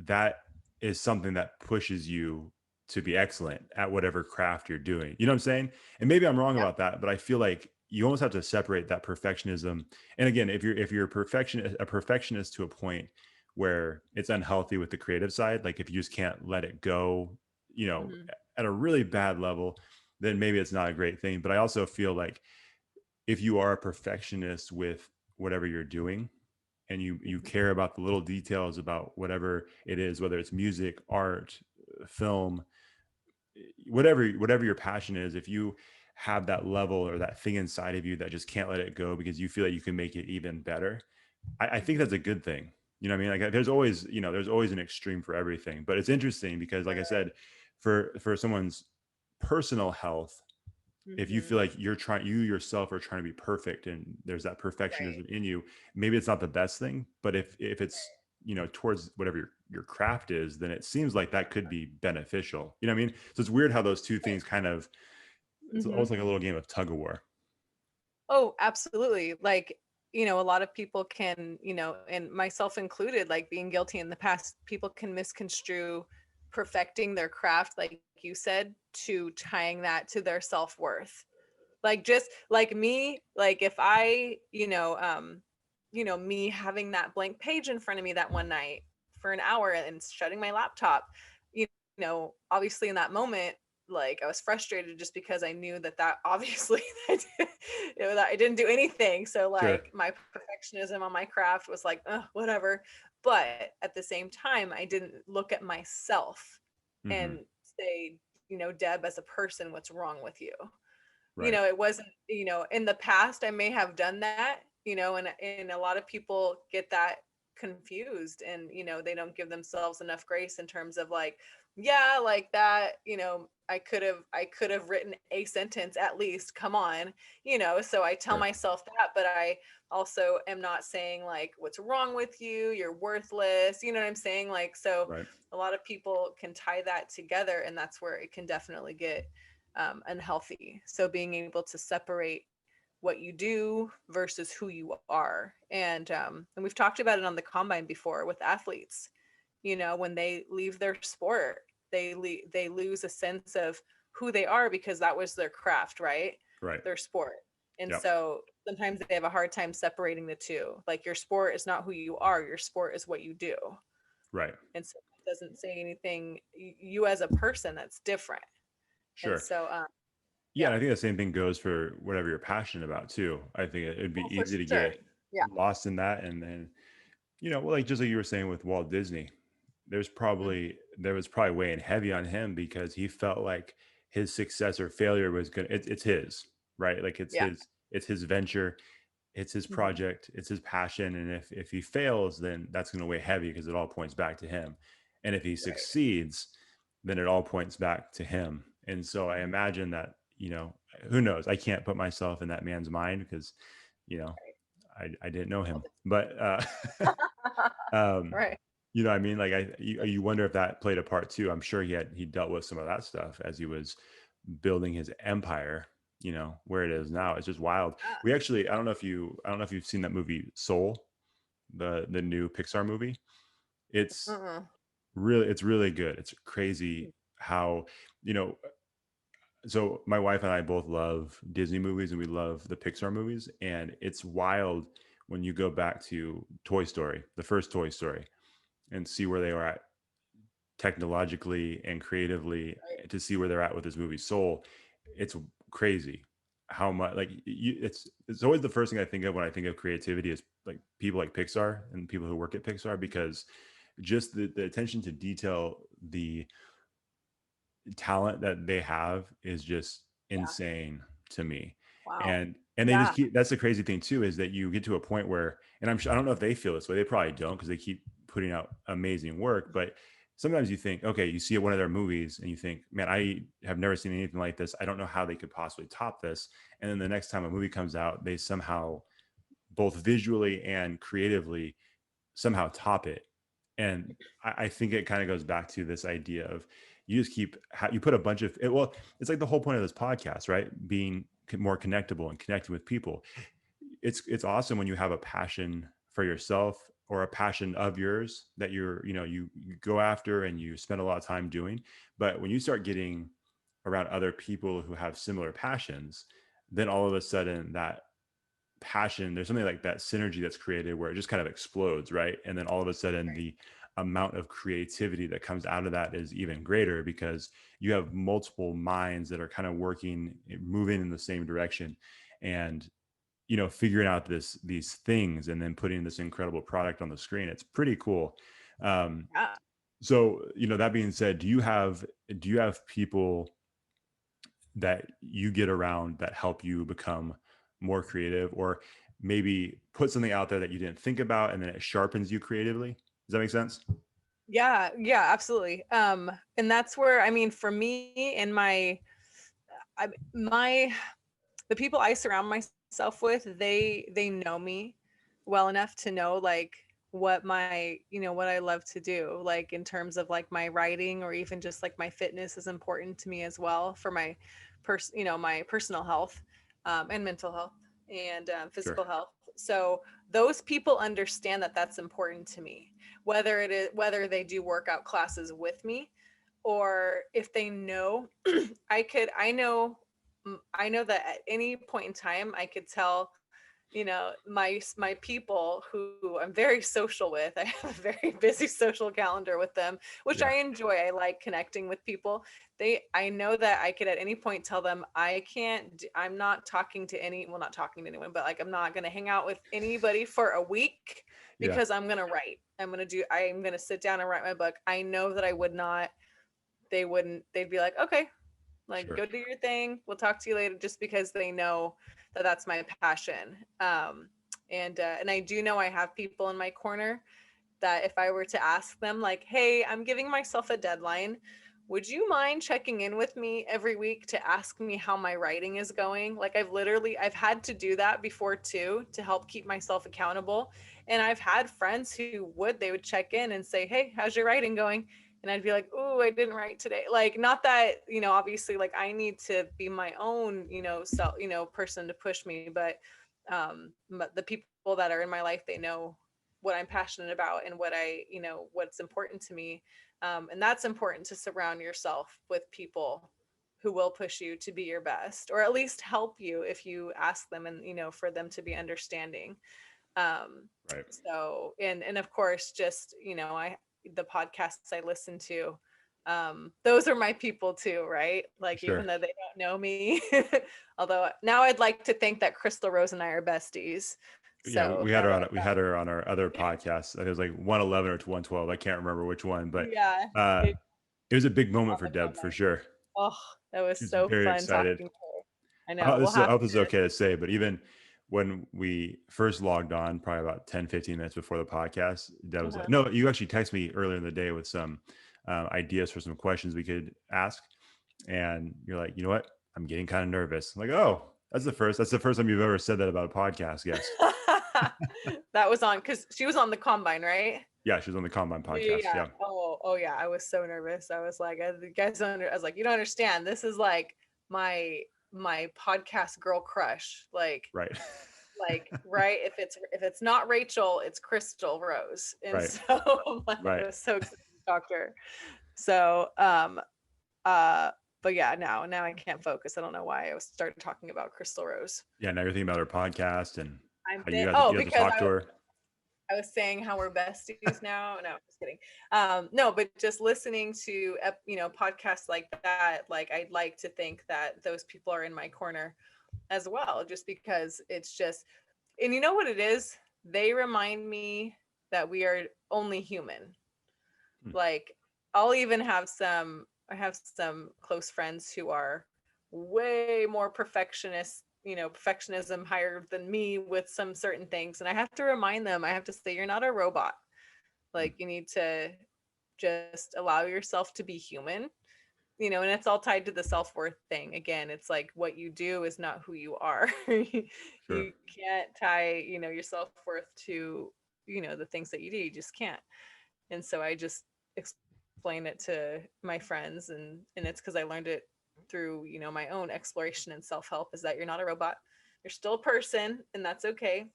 that is something that pushes you to be excellent at whatever craft you're doing. You know what I'm saying? And maybe I'm wrong about that, but I feel like you almost have to separate that perfectionism. And again, if you're a perfectionist to a point where it's unhealthy with the creative side, like if you just can't let it go, at a really bad level, then maybe it's not a great thing. But I also feel like if you are a perfectionist with whatever you're doing, and you care about the little details about whatever it is, whether it's music, art, film, whatever your passion is, if you have that level or that thing inside of you that just can't let it go because you feel like you can make it even better, I think that's a good thing. You know what I mean? Like there's always an extreme for everything. But it's interesting because, like I said, for someone's personal health, if you feel like you yourself are trying to be perfect and there's that perfectionism in you, maybe it's not the best thing. But if it's towards whatever your craft is, then it seems like that could be beneficial. You know what I mean? So it's weird how those two things kind of, it's almost like a little game of tug of war. Oh, absolutely. Like, a lot of people can, and myself included, like being guilty in the past, people can misconstrue perfecting their craft, like you said, to tying that to their self-worth. Like, just like me, like if I, me having that blank page in front of me that one night for an hour and shutting my laptop, obviously in that moment, like I was frustrated just because I knew that obviously that I didn't do anything. So like my perfectionism on my craft was like, whatever. But at the same time, I didn't look at myself and say, Deb, as a person, what's wrong with you? It wasn't, in the past, I may have done that, and a lot of people get that confused and, they don't give themselves enough grace in terms of like, yeah, like that, I could have written a sentence at least, come on, so I tell myself that, but I also am not saying like, what's wrong with you? You're worthless. You know what I'm saying? Like, so a lot of people can tie that together, and that's where it can definitely get unhealthy. So being able to separate what you do versus who you are. And we've talked about it on the combine before with athletes, when they leave their sport, they lose a sense of who they are because that was their craft, right? Right. Their sport. And Yep. so sometimes they have a hard time separating the two. Like your sport is not who you are, your sport is what you do. Right. And so it doesn't say anything, you as a person, that's different. And Sure. so, Yeah, and I think the same thing goes for whatever you're passionate about too. I think it'd be oh, for easy to sure. get Yeah. lost in that, and then well, like just like you were saying with Walt Disney, Mhm. there was probably weighing heavy on him because he felt like his success or failure was gonna it's his, right? Like Yeah. it's his venture, it's his Mhm. project, it's his passion, and if he fails, then that's going to weigh heavy because it all points back to him, and if he Right. succeeds, then it all points back to him. And so I Mhm. imagine that who knows, I can't put myself in that man's mind because you know I didn't know Well, him, but um right. I mean, like you wonder if that played a part too. I'm sure he dealt with some of that stuff as he was building his empire, where it is now. It's just wild. We actually, I don't know if you've seen that movie Soul, the new Pixar movie. It's Uh-uh. it's really good. It's crazy how, you know, so my wife and I both love Disney movies and we love the Pixar movies. And it's wild when you go back to Toy Story, the first Toy Story, and see where they are at technologically and creatively, Right. to see where they're at with this movie Soul. It's crazy how much, like, it's always the first thing I think of when I think of creativity is like people like Pixar and people who work at Pixar, because just the attention to detail, the talent that they have is just Yeah. insane to me. Wow. And they just Yeah. keep, that's the crazy thing too, is that you get to a point where, and I'm sure, I don't know if they feel this way, they probably don't because they keep putting out amazing work, but sometimes you think, okay, you see one of their movies and you think, man, I have never seen anything like this, I don't know how they could possibly top this. And then the next time a movie comes out, they somehow, both visually and creatively, somehow top it. And I think it kind of goes back to this idea of, you just keep, you put a bunch of well, it's like the whole point of this podcast, right? Being more connectable and connecting with people. It's awesome when you have a passion for yourself, or a passion of yours that you go after and you spend a lot of time doing. But when you start getting around other people who have similar passions, then all of a sudden that passion, there's something like that synergy that's created where it just kind of explodes, right? And then all of a sudden the amount of creativity that comes out of that is even greater, because you have multiple minds that are kind of working, moving in the same direction, and figuring out these things, and then putting this incredible product on the screen. It's pretty cool. um Yeah. so that being said, do you have people that you get around that help you become more creative, or maybe put something out there that you didn't think about and then it sharpens you creatively? Does that make sense? Yeah. Yeah. Absolutely. And that's where, I mean, for me and I, my, the people I surround myself with, they know me well enough to know like what what I love to do, like in terms of like my writing, or even just like my fitness is important to me as well, for my my personal health, and mental health, and Sure. physical health. So those people understand that that's important to me, whether they do workout classes with me, or if they know I know that at any point in time I could tell, my people who I'm very social with. I have a very busy social calendar with them, which Yeah. I enjoy. I like connecting with people. I know that I could at any point tell them I'm not talking to not talking to anyone, but like I'm not going to hang out with anybody for a week Yeah. because I'm going to write. I'm going to sit down and write my book. I know that I would not, they'd be like, okay, like Sure. go do your thing, we'll talk to you later, just because they know that that's my passion. And I do know I have people in my corner that if I were to ask them like, hey, I'm giving myself a deadline, would you mind checking in with me every week to ask me how my writing is going? Like I've had to do that before too, to help keep myself accountable. And I've had friends who they would check in and say, hey, how's your writing going? And I'd be like, oh, I didn't write today. Like, not that, obviously like I need to be my own, person to push me, but the people that are in my life, they know what I'm passionate about and what's important to me. And that's important, to surround yourself with people who will push you to be your best, or at least help you if you ask them, and for them to be understanding. Right. So, and of course, just the podcasts I listen to, those are my people too, right? Like, Sure. even though they don't know me, although now I'd like to think that Crystal Rose and I are besties. Yeah, So we had her on. We had her on our other podcast. It was like 111 or 112. I can't remember which one, but yeah, uh, it, it was a big moment on for the Deb for combine. sure. Oh, that was She's so very fun excited. talking to her. I I know. We'll I have hope this is to. okay to say, but even when we first logged on, probably about 10, 15 minutes before the podcast, Deb was like, Uh-huh. no, you actually texted me earlier in the day with some ideas for some questions we could ask. And you're like, you know what? I'm getting kind of nervous. I'm like, oh, that's the first time you've ever said that about a podcast guest. That was on because she was on the combine, right? Yeah, she was on the Combine Yeah, podcast. yeah. Yeah. Oh yeah. I was so nervous. I was like, you guys don't I was like, you don't understand. This is like my podcast girl crush. Right. Right. If it's not Rachel, it's Crystal Rose. And Right. so I'm like, I Right. was so excited to talk to her. So uh but yeah, now I can't focus. I don't know why I was started talking about Crystal Rose. Yeah. Now you're thinking about her podcast and I'm how you got to because talk to her. I was saying how we're besties now. No, just kidding. No, but just listening to podcasts like that, like I'd like to think that those people are in my corner as well, just because it's just, and you know what it is? They remind me that we are only human. Hmm. Like I have some close friends who are way more perfectionism higher than me with some certain things. And I have to remind them, I have to say, you're not a robot. Like, you need to just allow yourself to be human, and it's all tied to the self-worth thing. Again, it's like what you do is not who you are. Sure. You can't tie, your self-worth to, the things that you do. You just can't. And so I just explain it to my friends, and it's because I learned it through my own exploration and self-help, is that you're not a robot, you're still a person, and that's okay.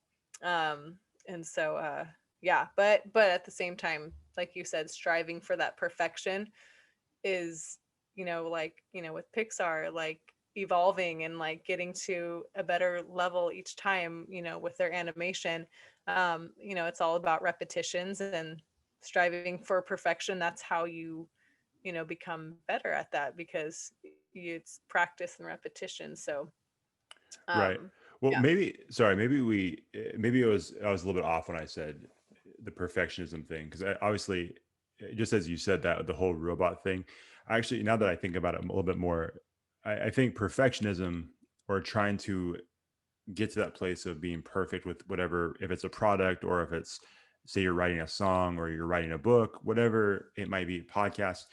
And so yeah, but at the same time, like you said, striving for that perfection is, with Pixar, like evolving and like getting to a better level each time, with their animation. It's all about repetitions and striving for perfection. That's how you become better at that, because it's practice and repetition. So Right. um Well, yeah. maybe I was a little bit off when I said the perfectionism thing, because obviously, just as you said that the whole robot thing, actually, now that I think about it a little bit more, I think perfectionism, or trying to get to that place of being perfect with whatever, if it's a product or if it's, say, you're writing a song or you're writing a book, whatever it might be, podcast,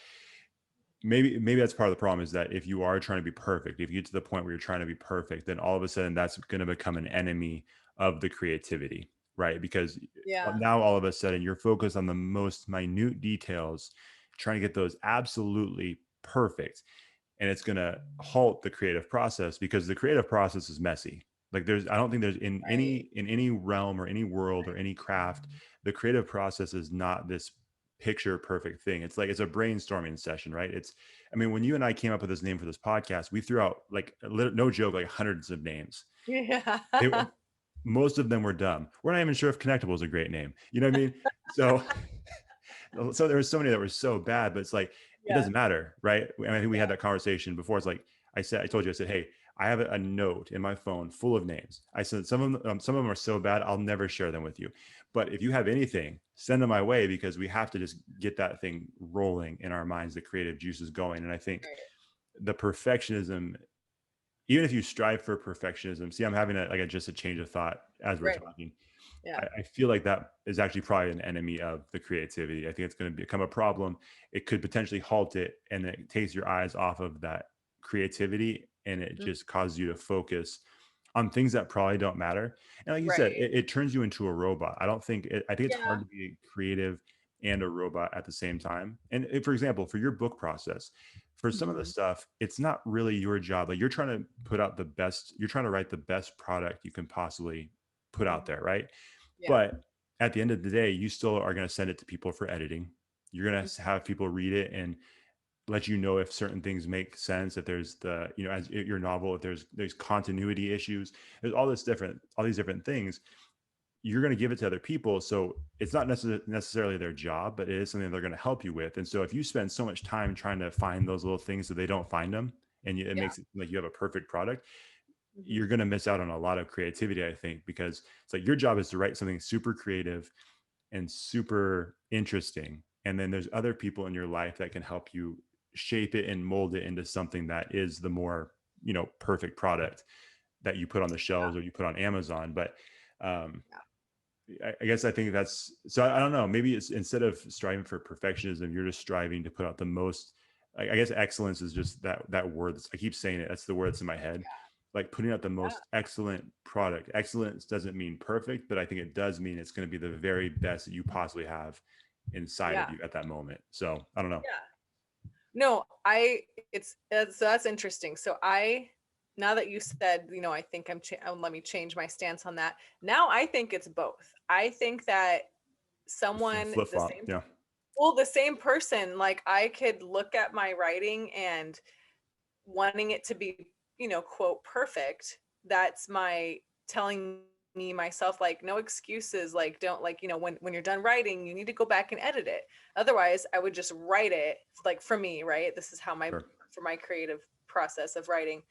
maybe that's part of the problem, is that if you are trying to be perfect, if you get to the point where you're trying to be perfect, then all of a sudden that's going to become an enemy of the creativity, right? Because Yeah. now all of a sudden you're focused on the most minute details, trying to get those absolutely perfect, and it's going to halt the creative process, because the creative process is messy. Like, I don't think there's Right. in any realm or any world or any craft, the creative process is not this picture perfect thing. It's like, it's a brainstorming session, right? I mean, when you and I came up with this name for this podcast, we threw out, like, no joke, like hundreds of names. Yeah. They Most of them were dumb. We're not even sure if Connectable is a great name. You know what I mean? So so there were so many that were so bad, but it's like, it Yeah. doesn't matter, right? I think we Yeah. had that conversation before. It's like, I told you, I said, hey, I have a note in my phone full of names. I said, some of them are so bad, I'll never share them with you. But if you have anything, send them my way, because we have to just get that thing rolling in our minds, the creative juices going. And I think Right. the perfectionism, even if you strive for perfectionism, see, I'm having just a change of thought as we're Right. talking. Yeah. I feel like that is actually probably an enemy of the creativity. I think it's going to become a problem. It could potentially halt it, and it takes your eyes off of that creativity, and it Mhm. just causes you to focus on things that probably don't matter. And like you said, Right. it turns you into a robot. I think it's hard Yeah. to be creative and a robot at the same time. And for example, for your book process, for some of the Mhm. stuff, it's not really your job. Like, you're trying to you're trying to write the best product you can possibly put out Mhm. there, right? Yeah. But at the end of the day, you still are going to send it to people for editing. You're going to have people read it and let you know if certain things make sense, if there's the, you know, as your novel, if there's continuity issues, there's all these different things. You're going to give it to other people. So it's not necessarily their job, but it is something they're going to help you with. And so if you spend so much time trying to find those little things that they don't find them, and it Yeah. makes it like you have a perfect product, Mhm. you're going to miss out on a lot of creativity, I think, because it's like your job is to write something super creative and super interesting. And then there's other people in your life that can help you shape it and mold it into something that is the more, you know, perfect product that you put on the shelves or you put on Amazon. But um, Yeah. I guess I think that's, so I don't know, maybe it's, instead of striving for perfectionism, you're just striving to put out the most, I guess excellence is just that word. I keep saying it. That's the word that's in my head. Like putting out the Yeah. most excellent product. Excellence doesn't mean perfect, but I think it does mean it's going to be the very best that you possibly have inside of Yeah. you at that moment. So I don't know. Yeah. No, so that's interesting. So now that you said, you know, I think let me change my stance on that. Now I think it's both. I think that someone, Flip flop. Yeah. the same person, like I could look at my writing and wanting it to be, you know, quote, perfect. That's my telling me myself, like, no excuses, like, don't, like, you know, when you're done writing, you need to go back and edit it. Otherwise I would just write it, like, for me, right? This is how Sure. for my creative process of writing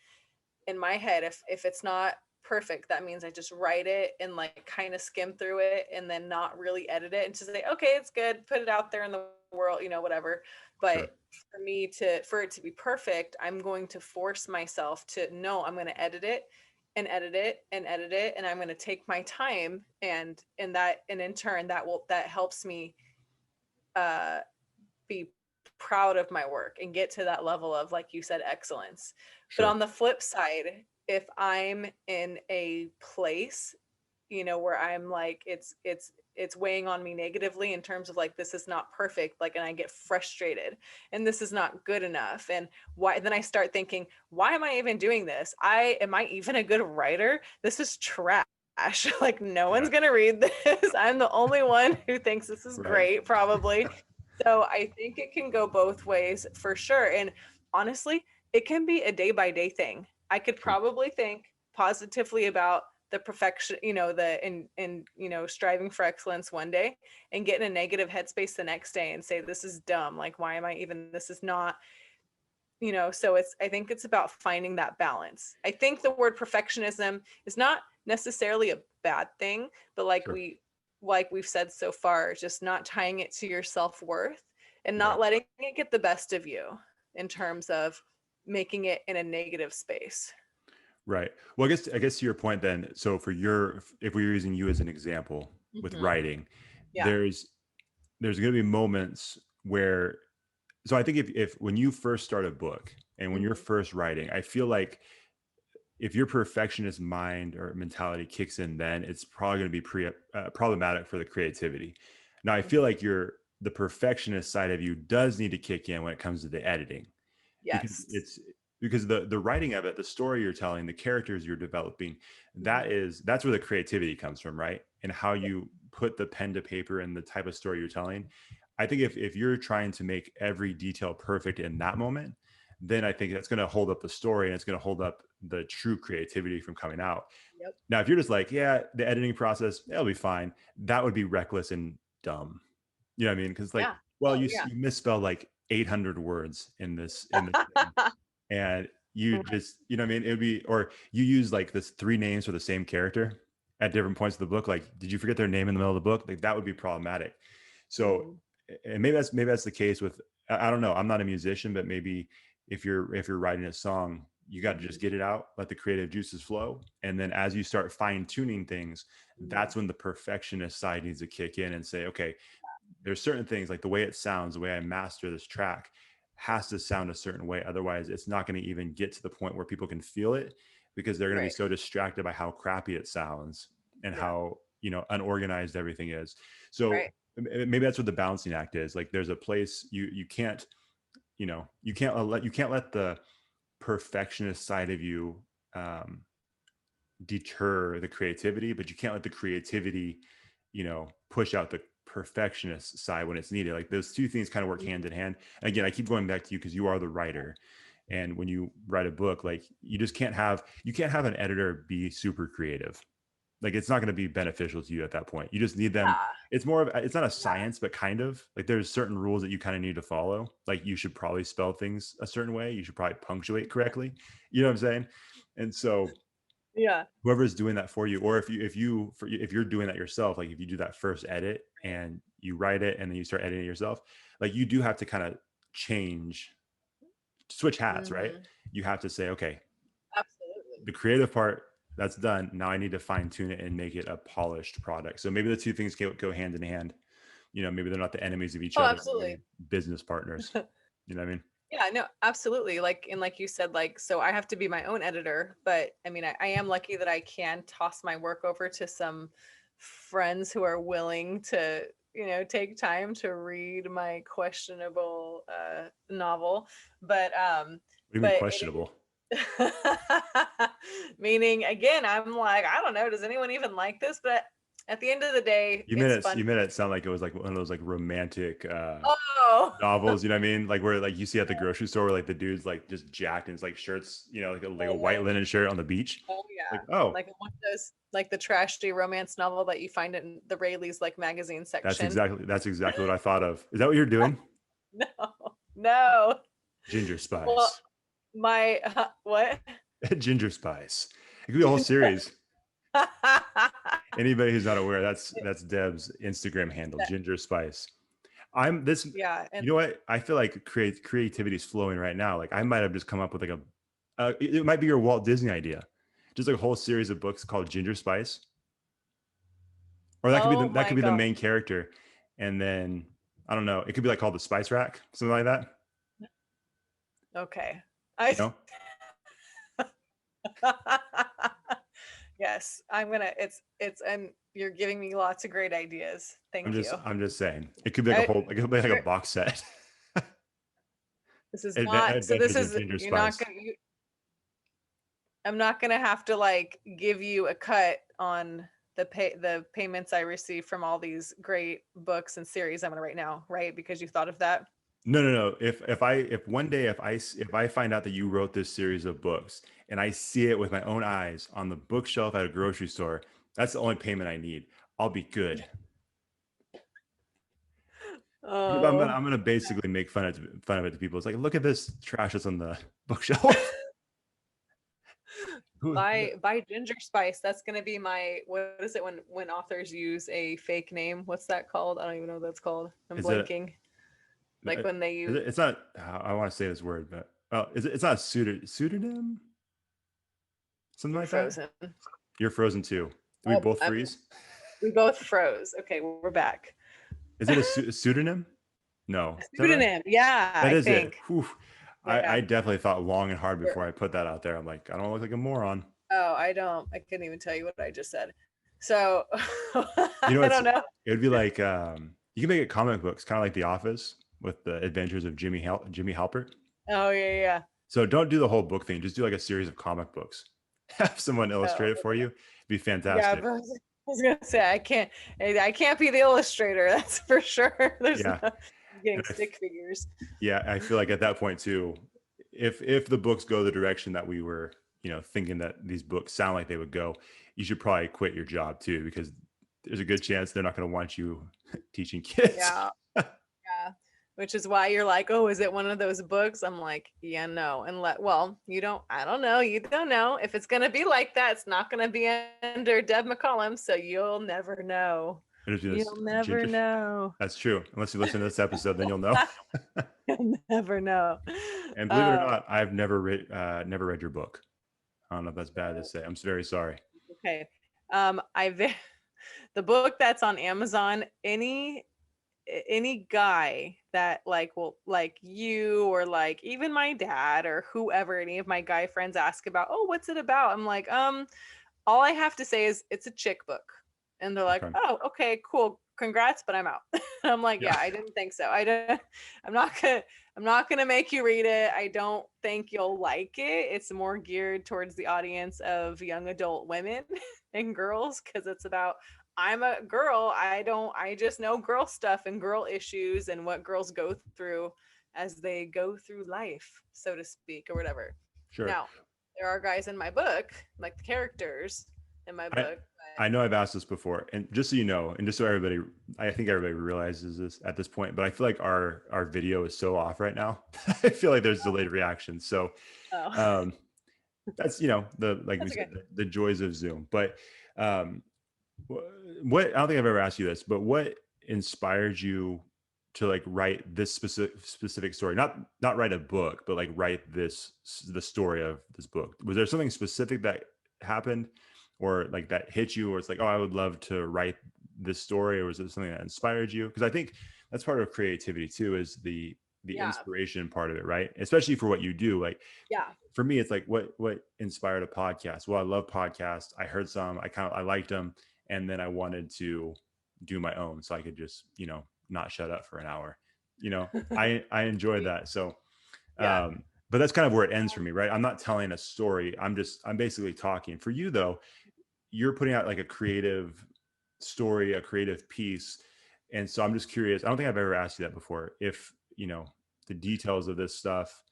in my head, if it's not perfect, that means I just write it and like kind of skim through it and then not really edit it and just say, okay, it's good, put it out there in the world, you know, whatever. Sure. But for it to be perfect, I'm going to force myself to, no, I'm going to edit it and edit it and edit it, and I'm going to take my time, and in turn that helps me uh be proud of my work and get to that level of, like you said, excellence. But Sure. on the flip side, if I'm in a place, you know, where I'm like, it's weighing on me negatively in terms of like, this is not perfect, like, and I get frustrated and this is not good enough, and why, then I start thinking, why am I even doing this? Am I even a good writer? This is trash. Like, no Yeah. one's gonna read this. I'm the only one who thinks this is Right. great, probably. So I think it can go both ways for sure. And honestly, it can be a day by day thing. I could Sure. probably think positively about the perfection, you know, in you know, striving for excellence one day, and get in a negative headspace the next day and say, this is dumb. Like, why am I even, this is not, you know. So I think it's about finding that balance. I think the word perfectionism is not necessarily a bad thing, but Sure. like we've said so far, just not tying it to your self-worth and Right. not letting it get the best of you in terms of making it in a negative space. Right. Well, I guess to your point then, so if we were using you as an example with Mm-hmm. writing, Yeah. there's going to be moments where, so I think if when you first start a book and when you're Mm-hmm. first writing, I feel like if your perfectionist mind or mentality kicks in, then it's probably going to be problematic for the creativity. Now, I feel Mm-hmm. like the perfectionist side of you does need to kick in when it comes to the editing, because Yes. the writing of it, the story you're telling, the characters you're developing, Mm-hmm. that's where the creativity comes from, right? And how you put the pen to paper and the type of story you're telling. I think if you're trying to make every detail perfect in that moment, then I think that's going to hold up the story and it's going to hold up the true creativity from coming out. Yep. Now, if you're just like, yeah, the editing process, it'll be fine, that would be reckless and dumb. You know what I mean? Because like, Yeah. well, Oh, you misspelled like 800 words in this thing, yeah. and you Right. just, you know what I mean? It would be, or you use like this three names for the same character at different points of the book. Like, did you forget their name in the middle of the book? Like that would be problematic. So, Mm-hmm. and maybe that's the case with, I don't know. I'm not a musician, but maybe if you're writing a song, you got to Mm-hmm. just get it out, let the creative juices flow. And then as you start fine tuning things, Mm-hmm. that's when the perfectionist side needs to kick in and say, okay, there's certain things like the way it sounds, the way I master this track has to sound a certain way. Otherwise, it's not going to even get to the point where people can feel it, because they're going to be Right. so distracted by how crappy it sounds and Yeah. how, unorganized everything is. So Right. maybe that's what the balancing act is. Like there's a place you can't, you can't let the perfectionist side of you um, deter the creativity, but you can't let the creativity, push out the perfectionist side when it's needed. Like those two things kind of work hand in hand. And again, I keep going back to you because you are the writer. And when you write a book, like you can't have an editor be super creative. Like it's not going to be beneficial to you at that point. You just need them. It's more of, it's not a science, but kind of like there's certain rules that you kind of need to follow. Like you should probably spell things a certain way. You should probably punctuate correctly. You know what I'm saying? And so Yeah. whoever's doing that for you, or if you're doing that yourself, like if you do that first edit and you write it and then you start editing it yourself, like you do have to kind of switch hats, right? You have to say, okay, Absolutely. the creative part that's done. Now I need to fine tune it and make it a polished product. So maybe the two things go hand in hand. You know, maybe they're not the enemies of each other. Absolutely. Business partners. You know what I mean? Yeah, no, absolutely. Like, and like you said, like, so I have to be my own editor, but I mean, I am lucky that I can toss my work over to some friends who are willing to, take time to read my questionable novel. But What do you mean questionable? Meaning, again, I'm like, I don't know, does anyone even like this? But at the end of the day, you made fun. it sound like it was like one of those like romantic Oh, novels, you know what I mean? Like where like you see at the grocery store where like the dude's like just jacked and it's like shirts, like a white linen shirt on the beach. Oh yeah. Like, Like one of those, like the trashy romance novel that you find in the Rayleigh's like magazine section. That's exactly what I thought of. Is that what you're doing? No. Ginger Spice. Well, my what? Ginger Spice. It could be a whole series. Anybody who's not aware, that's Deb's Instagram handle, Ginger Spice. Yeah. And you know what? I feel like creativity is flowing right now. Like I might have just come up with like it might be your Walt Disney idea, just like a whole series of books called Ginger Spice, or that could be the main character, and then I don't know, it could be like called the Spice Rack, something like that. Okay. Yes, and you're giving me lots of great ideas. Thank you. I'm just saying it could be like it could be like a box set. This is not, so this is, you're not Spice. gonna, I'm not gonna have to like give you a cut on the payments I receive from all these great books and series I'm gonna write now, right? Because you thought of that. No. If one day if I find out that you wrote this series of books and I see it with my own eyes on the bookshelf at a grocery store, that's the only payment I need. I'll be good. Oh. I'm gonna basically make fun of it to people. It's like, look at this trash that's on the bookshelf. Buy Ginger Spice. That's gonna be my, what is it when authors use a fake name? What's that called? I don't even know what that's called. I'm blanking. Like when they use it's not, I want to say this word, but it's not a pseudonym, something like frozen. That. You're frozen too. Do we both freeze? We both froze. Okay, we're back. Is it a pseudonym? No. Pseudonym. Yeah, that is think. It. Whew. Yeah. I definitely thought long and hard before I put that out there. I'm like, I don't look like a moron. Oh, I couldn't even tell you what I just said. So I don't know. It would be like you can make it comic books, kind of like The Office with the adventures of Jimmy Halpert. Oh yeah. So don't do the whole book thing. Just do like a series of comic books. Have someone illustrate it for you. It'd be fantastic. Yeah, I was gonna say I can't be the illustrator. That's for sure. There's getting stick figures. Yeah, I feel like at that point too, if the books go the direction that we were, thinking that these books sound like they would go, you should probably quit your job too, because there's a good chance they're not going to want you teaching kids. Yeah. Which is why you're like, oh, is it one of those books? I'm like, yeah, no. And I don't know. You don't know. If it's going to be like that, it's not going to be under Deb McCollum. So you'll never know. You'll never know. That's true. Unless you listen to this episode, then you'll know. You'll never know. And believe it or not, I've never read your book. I don't know if that's bad to say. I'm very sorry. Okay. The book that's on Amazon, any guy that like you or like even my dad or whoever, any of my guy friends ask about, oh, what's it about? I'm like, all I have to say is it's a chick book. And they're like, oh, okay, cool. Congrats, but I'm out. I'm like, yeah, I didn't think so. I'm not gonna make you read it. I don't think you'll like it. It's more geared towards the audience of young adult women and girls because it's about I'm a girl. I just know girl stuff and girl issues and what girls go through as they go through life, so to speak, or whatever. Sure. Now, there are guys in my book, like the characters in my I book. I know I've asked this before, and just so you know, and just so everybody, I think everybody realizes this at this point, but I feel like our video is so off right now. I feel like there's delayed reaction. So Oh, um, that's the like we that's said okay. the joys of Zoom. But um, what I don't think I've ever asked you this, but what inspired you to like write this specific story? Not write a book, but like write the story of this book. Was there something specific that happened, or like that hit you, or it's like, oh, I would love to write this story, or was it something that inspired you? Because I think that's part of creativity too, is the Yeah, inspiration part of it, right? Especially for what you do. Like yeah. for me, it's like what inspired a podcast. Well, I love podcasts. I heard some, I liked them, and then I wanted to do my own, so I could just not shut up for an hour. I enjoyed that. So Yeah. but that's kind of where it ends for me, right? I'm not telling a story. I'm basically talking. For you though, you're putting out like a creative story, a creative piece. And so I'm just curious. I don't think I've ever asked you that before. If the details of this stuff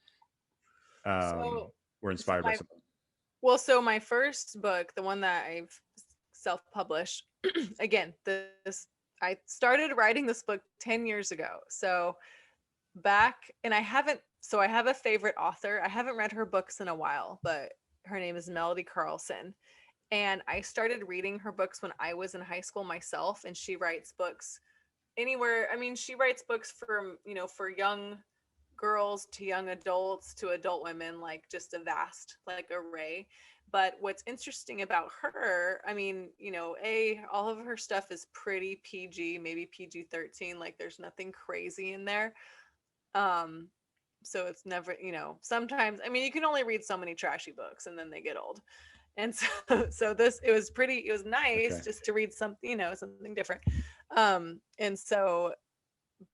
um, So, were so inspired by my something. so my first book, the one that I've self-published, again, this I started writing this book 10 years ago. So back, and I have a favorite author. I haven't read her books in a while, but her name is Melody Carlson. And I started reading her books when I was in high school myself, and she writes books anywhere. I mean, she writes books from, for young girls to young adults to adult women, like just a vast like array. But what's interesting about her, I mean, all of her stuff is pretty PG, maybe PG-13, like there's nothing crazy in there. Um so it's never, sometimes, I mean, you can only read so many trashy books and then they get old. And so so this it was nice Okay. just to read something, something different. And so,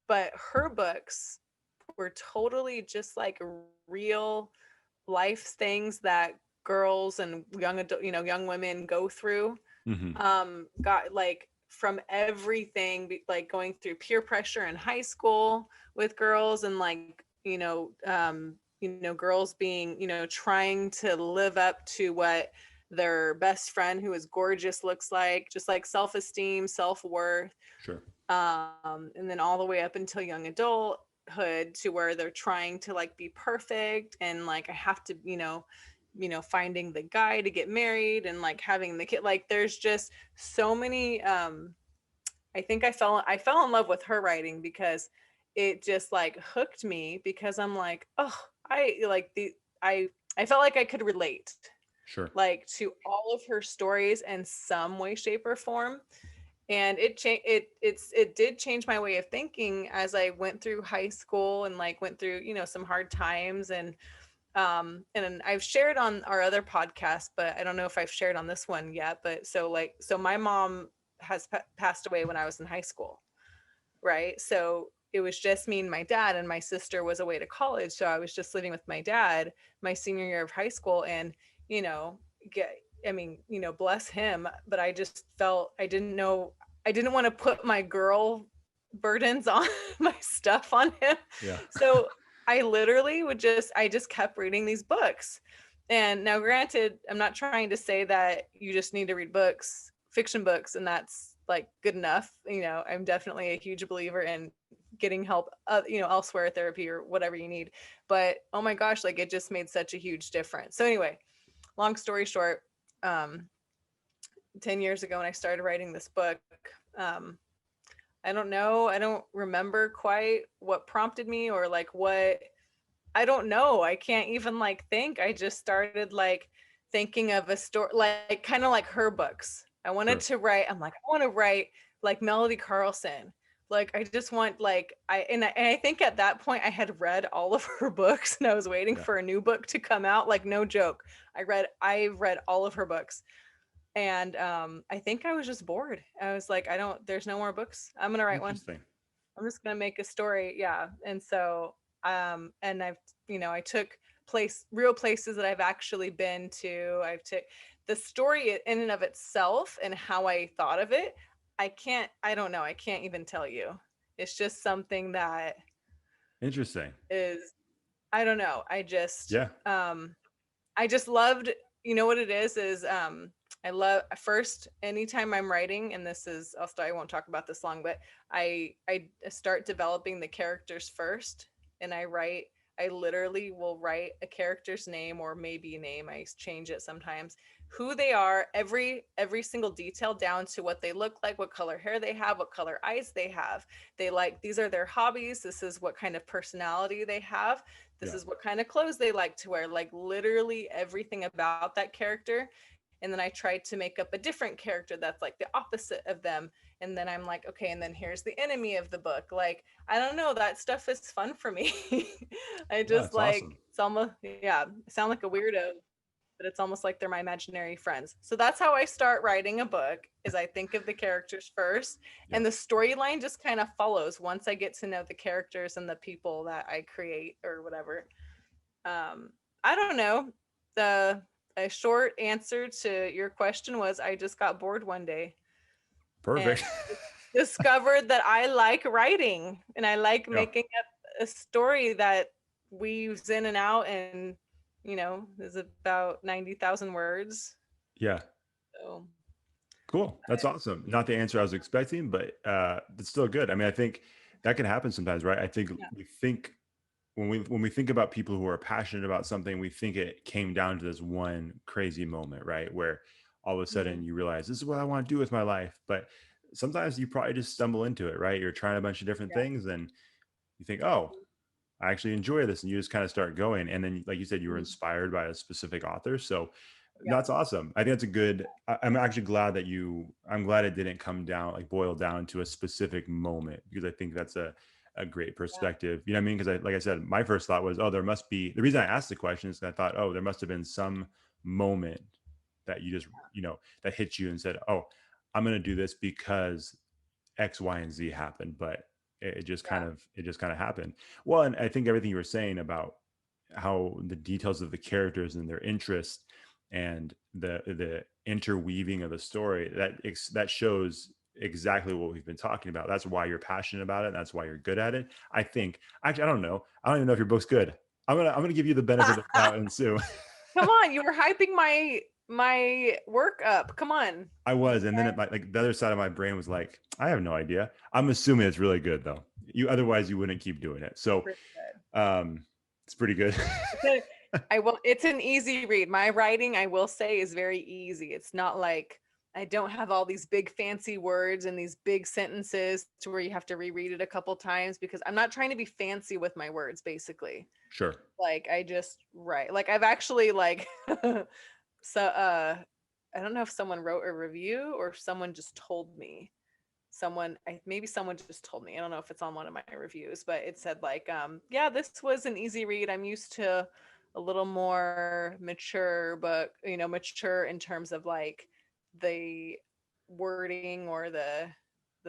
but her books were totally just like real life things that girls and young adult, young women go through. Hmm. Got like from everything, like going through peer pressure in high school with girls, and like, girls being, trying to live up to what their best friend who is gorgeous looks like, just like self-esteem, self-worth. Sure. And then all the way up until young adulthood, to where they're trying to like be perfect, and like I have to, finding the guy to get married and like having the kid. Like there's just so many. I think I fell in love with her writing because it just like hooked me, because I'm like, oh, I like the I felt like I could relate Sure. like to all of her stories in some way, shape, or form. And it did change my way of thinking as I went through high school and like went through, some hard times. And I've shared on our other podcast, but I don't know if I've shared on this one yet. But so my mom has passed away when I was in high school, right? So it was just me and my dad, and my sister was away to college, so I was just living with my dad my senior year of high school. And you know get I mean, bless him, but I just felt I didn't want to put my girl burdens on my stuff on him. Yeah. So I just kept reading these books. And now granted, I'm not trying to say that you just need to read books, fiction books, and that's like good enough. I'm definitely a huge believer in getting help, elsewhere, therapy or whatever you need. But oh my gosh, like it just made such a huge difference. So anyway, long story short, um, 10 years ago when I started writing this book, um, I don't know. I don't remember quite what prompted me, or like what, I don't know. I can't even like think. I just started like thinking of a story, like kind of like her books. I wanted Sure. to write, I'm like, I want to write like Melody Carlson. Like, I just want like, and I think at that point I had read all of her books, and I was waiting Yeah. for a new book to come out. Like, no joke. I read all of her books. And I think I was just bored. I was like, there's no more books. I'm going to write one. Interesting. I'm just gonna make a story. Yeah. And so and I took real places that I've actually been to. I've took the story in and of itself and how I thought of it. I don't know. I can't even tell you. It's just something that Interesting. is, I don't know. Yeah. I just loved, you know what it is I love first anytime I'm writing, and this is I won't talk about this long, but I start developing the characters first, and I literally will write a character's name, or maybe name, I change it sometimes, who they are, every single detail down to what they look like, what color hair they have, what color eyes they have. These are their hobbies, this is what kind of personality they have, this Yeah. is what kind of clothes they like to wear, like literally everything about that character. And then I tried to make up a different character that's like the opposite of them. And then I'm like, okay, and then here's the enemy of the book. Like, I don't know, that stuff is fun for me. I Yeah, just it's like, awesome. it's almost, yeah, I sound like a weirdo, but it's almost like they're my imaginary friends. So that's how I start writing a book, is I think of the characters first, Yeah. and the storyline just kind of follows once I get to know the characters and the people that I create or whatever. I don't know. The A short answer to your question was I just got bored one day and Perfect. discovered that I like writing, and I like Yeah. making up a story that weaves in and out, and is about 90,000 words. Yeah. So Cool. That's awesome. Not the answer I was expecting, but it's still good. I mean, I think that can happen sometimes, right? I think yeah. we think when we think about people who are passionate about something, we think it came down to this one crazy moment, right? Where all of a Mhm. sudden you realize this is what I want to do with my life. But sometimes you probably just stumble into it, right? You're trying a bunch of different Yeah. things and you think, oh, I actually enjoy this. And you just kind of start going. And then, like you said, you were Mhm. inspired by a specific author. So Yeah. that's awesome. I think that's a good, I'm actually glad I'm glad it didn't come down, like boil down to a specific moment, because I think that's a great Yeah. perspective. You know what I mean? Because like I said, my first thought was, oh, there must be, the reason I asked the question is I thought, oh, there must have been some moment that you just, that hit you and said, oh, I'm going to do this because X, Y, and Z happened. But Yeah. it just kind of happened. Well, and I think everything you were saying about how the details of the characters and their interests and the interweaving of the story that shows exactly what we've been talking about. That's why you're passionate about it. That's why you're good at it. I think actually, I don't know. I don't even know if your book's good. I'm gonna give you the benefit of the doubt and Sue. Come on, you were hyping my work up. Come on. I was, and then like the other side of my brain was like, I have no idea. I'm assuming it's really good though. Otherwise you wouldn't keep doing it. So Pretty good. it's pretty good. It's an easy read. My writing, I will say, is very easy. It's not like I don't have all these big fancy words and these big sentences to where you have to reread it a couple times, because I'm not trying to be fancy with my words, basically. Sure. Like I just write. Like I've actually like I don't know if someone wrote a review or if someone just told me. Maybe someone just told me. I don't know if it's on one of my reviews, but it said like yeah, this was an easy read. I'm used to a little more mature, but mature in terms of like the wording or the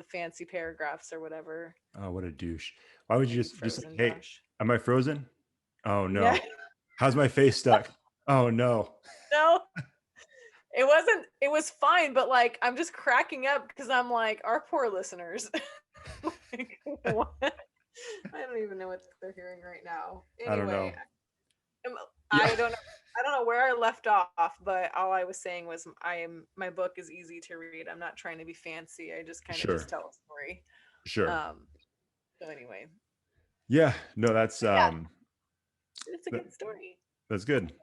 fancy paragraphs or whatever. Oh, what a douche. Why would you Maybe just like, frozen hey, Josh. am I frozen? Oh Yeah. no. How's my face stuck? Oh no. No, it wasn't, it was fine, but like I'm just cracking up because I'm like, our poor listeners. Like, what? I don't even know what they're hearing right now. I don't know. Anyway, Yeah. I don't know. I don't know where I left off, but all I was saying was my book is easy to read. I'm not trying to be fancy. I just kind of Sure. just tell a story. Sure. So anyway, Yeah. No, that's yeah, it's a that, good story. that's good.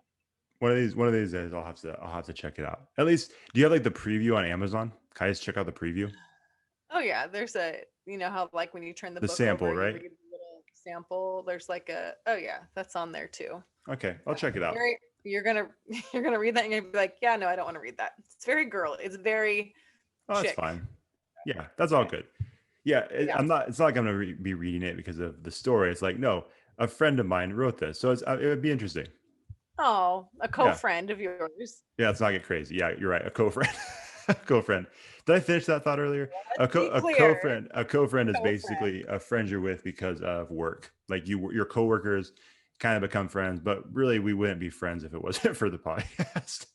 One of these days I'll have to check it out. At least do you have like the preview on Amazon? Can I just check out the preview? Oh yeah, there's how like when you turn the The book sample, over, you right? read a little sample. There's like oh yeah, that's on there too. Okay, I'll Yeah. check it out. You're gonna you're gonna read that and you're gonna be like, yeah, no, I don't want to read that. It's very girly. It's very Oh, that's chick. fine. Yeah, that's all good. Yeah, Yeah. it's not like I'm gonna be reading it because of the story. It's like, no, a friend of mine wrote this, so it would be interesting. Oh, a Yeah, co-friend of yours. yeah, let's not get crazy. Yeah, you're right. A co-friend, a co-friend. Did I finish that thought earlier? Let's be clear. A co-friend is Co-friend. basically a friend you're with because of work. Like your coworkers kind of become friends, but really we wouldn't be friends if it wasn't for the podcast.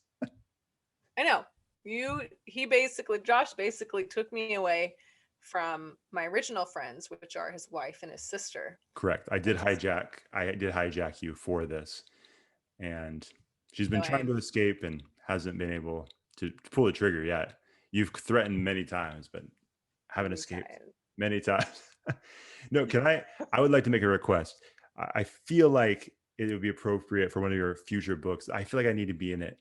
I know. Josh basically took me away from my original friends, which are his wife and his sister. Correct. I did hijack you for this, and she's been trying to escape and hasn't been able to pull the trigger yet. You've threatened many times, but haven't escaped many times. No, I would like to make a request. I feel like it would be appropriate for one of your future books. I feel like I need to be in it.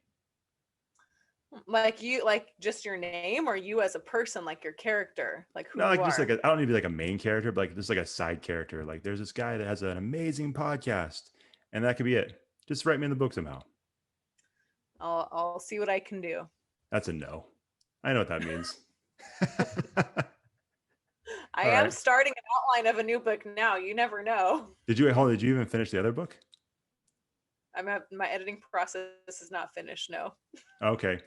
Like you, like just your name, or you as a person, like your character, like who No, you like are. just like I don't need to be like a main character, but like just like a side character. Like there's this guy that has an amazing podcast, and that could be it. Just write me in the book somehow. I'll see what I can do. That's a no. I know what that means. I am starting an outline of a new book now. You never know. Did you even finish the other book? My editing process is not finished. No. Okay.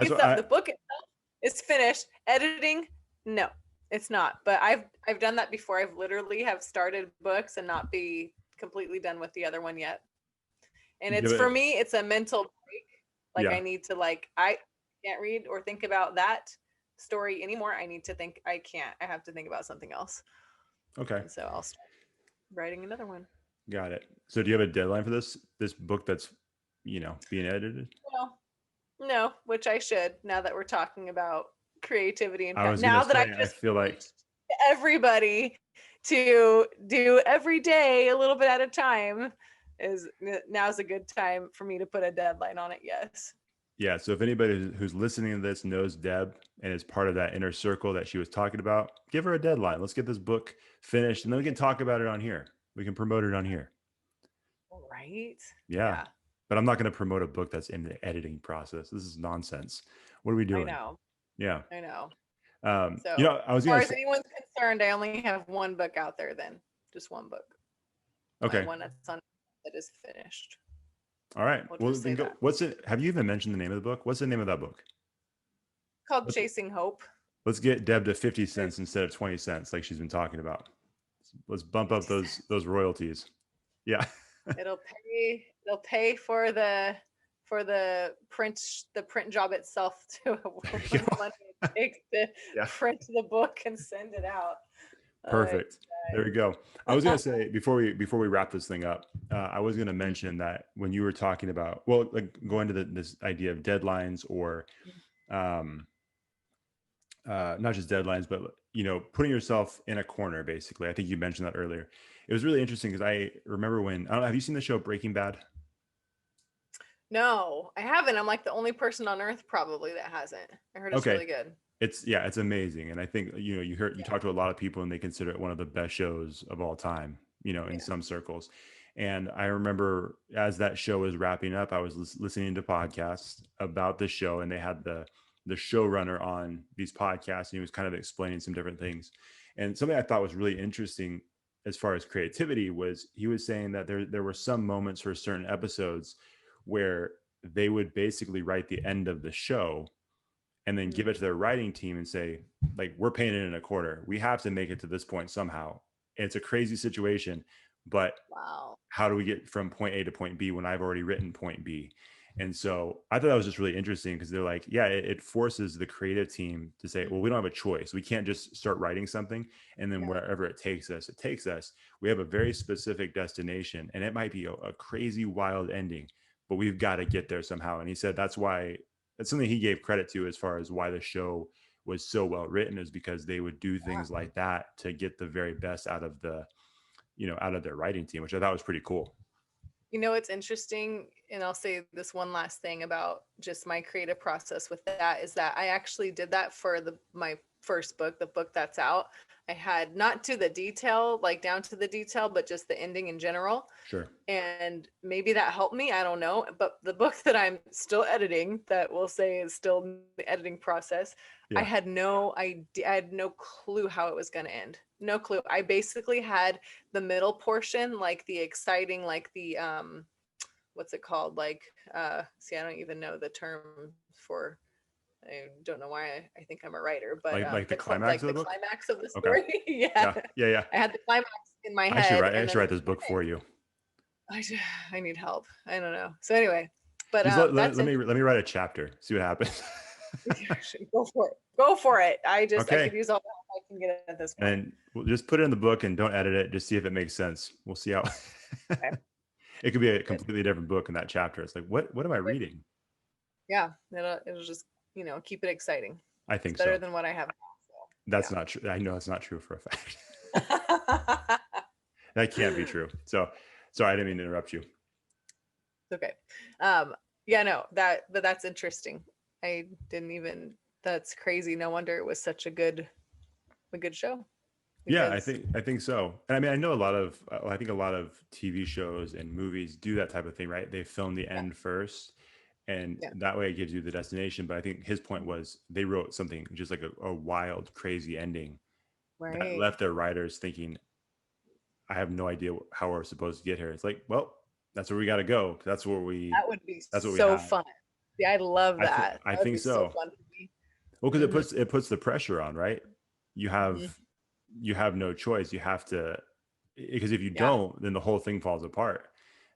The book itself is finished. Editing, no, it's not. But I've done that before. I've literally have started books and not be completely done with the other one yet. And it's for me, it's a mental break. Like I need to I can't read or think about that story anymore. I need to think. I have to think about something else. Okay. And so I'll start writing another one. Got it. So do you have a deadline for this book that's, being edited? No, which I should, now that we're talking about creativity and I feel like everybody to do every day a little bit at a time now's a good time for me to put a deadline on it. Yes. Yeah. So if anybody who's listening to this knows Deb and is part of that inner circle that she was talking about, give her a deadline. Let's get this book finished and then we can talk about it on here. We can promote it on here. Right. Yeah. But I'm not going to promote a book that's in the editing process. This is nonsense. What are we doing? I know. Yeah. I know. So as far as anyone's concerned, I only have one book out there then. Just one book. Okay. One that's on that is finished. All right. Well, then what's it? Have you even mentioned the name of the book? What's the name of that book? Called Chasing Hope. Let's get Deb to 50 cents instead of 20 cents like she's been talking about. Let's bump up those royalties. Yeah. It'll pay for the print job itself to money it takes to print the book and send it out. Perfect. There we go. I was going to say before we wrap this thing up, I was going to mention that when you were talking about, going to this idea of deadlines or not just deadlines, but putting yourself in a corner, basically. I think you mentioned that earlier. It was really interesting because I remember have you seen the show Breaking Bad? No, I haven't. I'm like the only person on earth probably that hasn't. I heard it's really good. It's amazing. And I think, you talk to a lot of people and they consider it one of the best shows of all time, in some circles. And I remember as that show was wrapping up, I was listening to podcasts about the show and they had the showrunner on these podcasts and he was kind of explaining some different things. And something I thought was really interesting as far as creativity was he was saying that there were some moments for certain episodes where they would basically write the end of the show and then give it to their writing team and say, like, we're painted in a corner. We have to make it to this point somehow. And it's a crazy situation, but how do we get from point A to point B when I've already written point B? And so I thought that was just really interesting because they're like, it forces the creative team to say, well, we don't have a choice. We can't just start writing something and then wherever it takes us. We have a very specific destination and it might be a crazy wild ending, but we've got to get there somehow. And he said that's something he gave credit to as far as why the show was so well written is because they would do things like that to get the very best out of out of their writing team, which I thought was pretty cool. It's interesting, and I'll say this one last thing about just my creative process with that is that I actually did that for my first book, the book that's out. I had not to the detail, like down to the detail, but just the ending in general. Sure. And maybe that helped me. I don't know. But the book that I'm still editing, that we'll say is still in the editing process, I had no idea. I had no clue how it was going to end. No clue. I basically had the middle portion, like the exciting, like the, what's it called? Like, I don't even know the term for, I don't know why I think I'm a writer, but like the climax of the book? Climax of the story. Okay. Yeah. I had the climax in my head. I should write this book for you. I need help. I don't know. So anyway, but let me write a chapter. See what happens. Go for it. Go for it. I Okay. could use all the help I can get at this point. And we'll just put it in the book and don't edit it. Just see if it makes sense. We'll see how. Okay. It could be a Good. completely different book in that chapter. It's like, what am I reading? Yeah, it'll just keep it exciting. I think It's better so. than what I have now. So, That's not true. I know it's not true for a fact. That can't be true. So sorry, I didn't mean to interrupt you. It's okay. But that's interesting. I didn't even. That's crazy. No wonder it was such a good show. Yeah, I think so. And I mean, I know I think a lot of TV shows and movies do that type of thing, right? They film the end first, and that way it gives you the destination. But I think his point was they wrote something just like a wild, crazy ending that left their writers thinking, I have no idea how we're supposed to get here. It's like, well, that's where we got to go. That would be so fun. Yeah, I love that. I think so. Fun for me. Well, because it puts the pressure on, right? You have no choice. You have to, because if you don't, then the whole thing falls apart.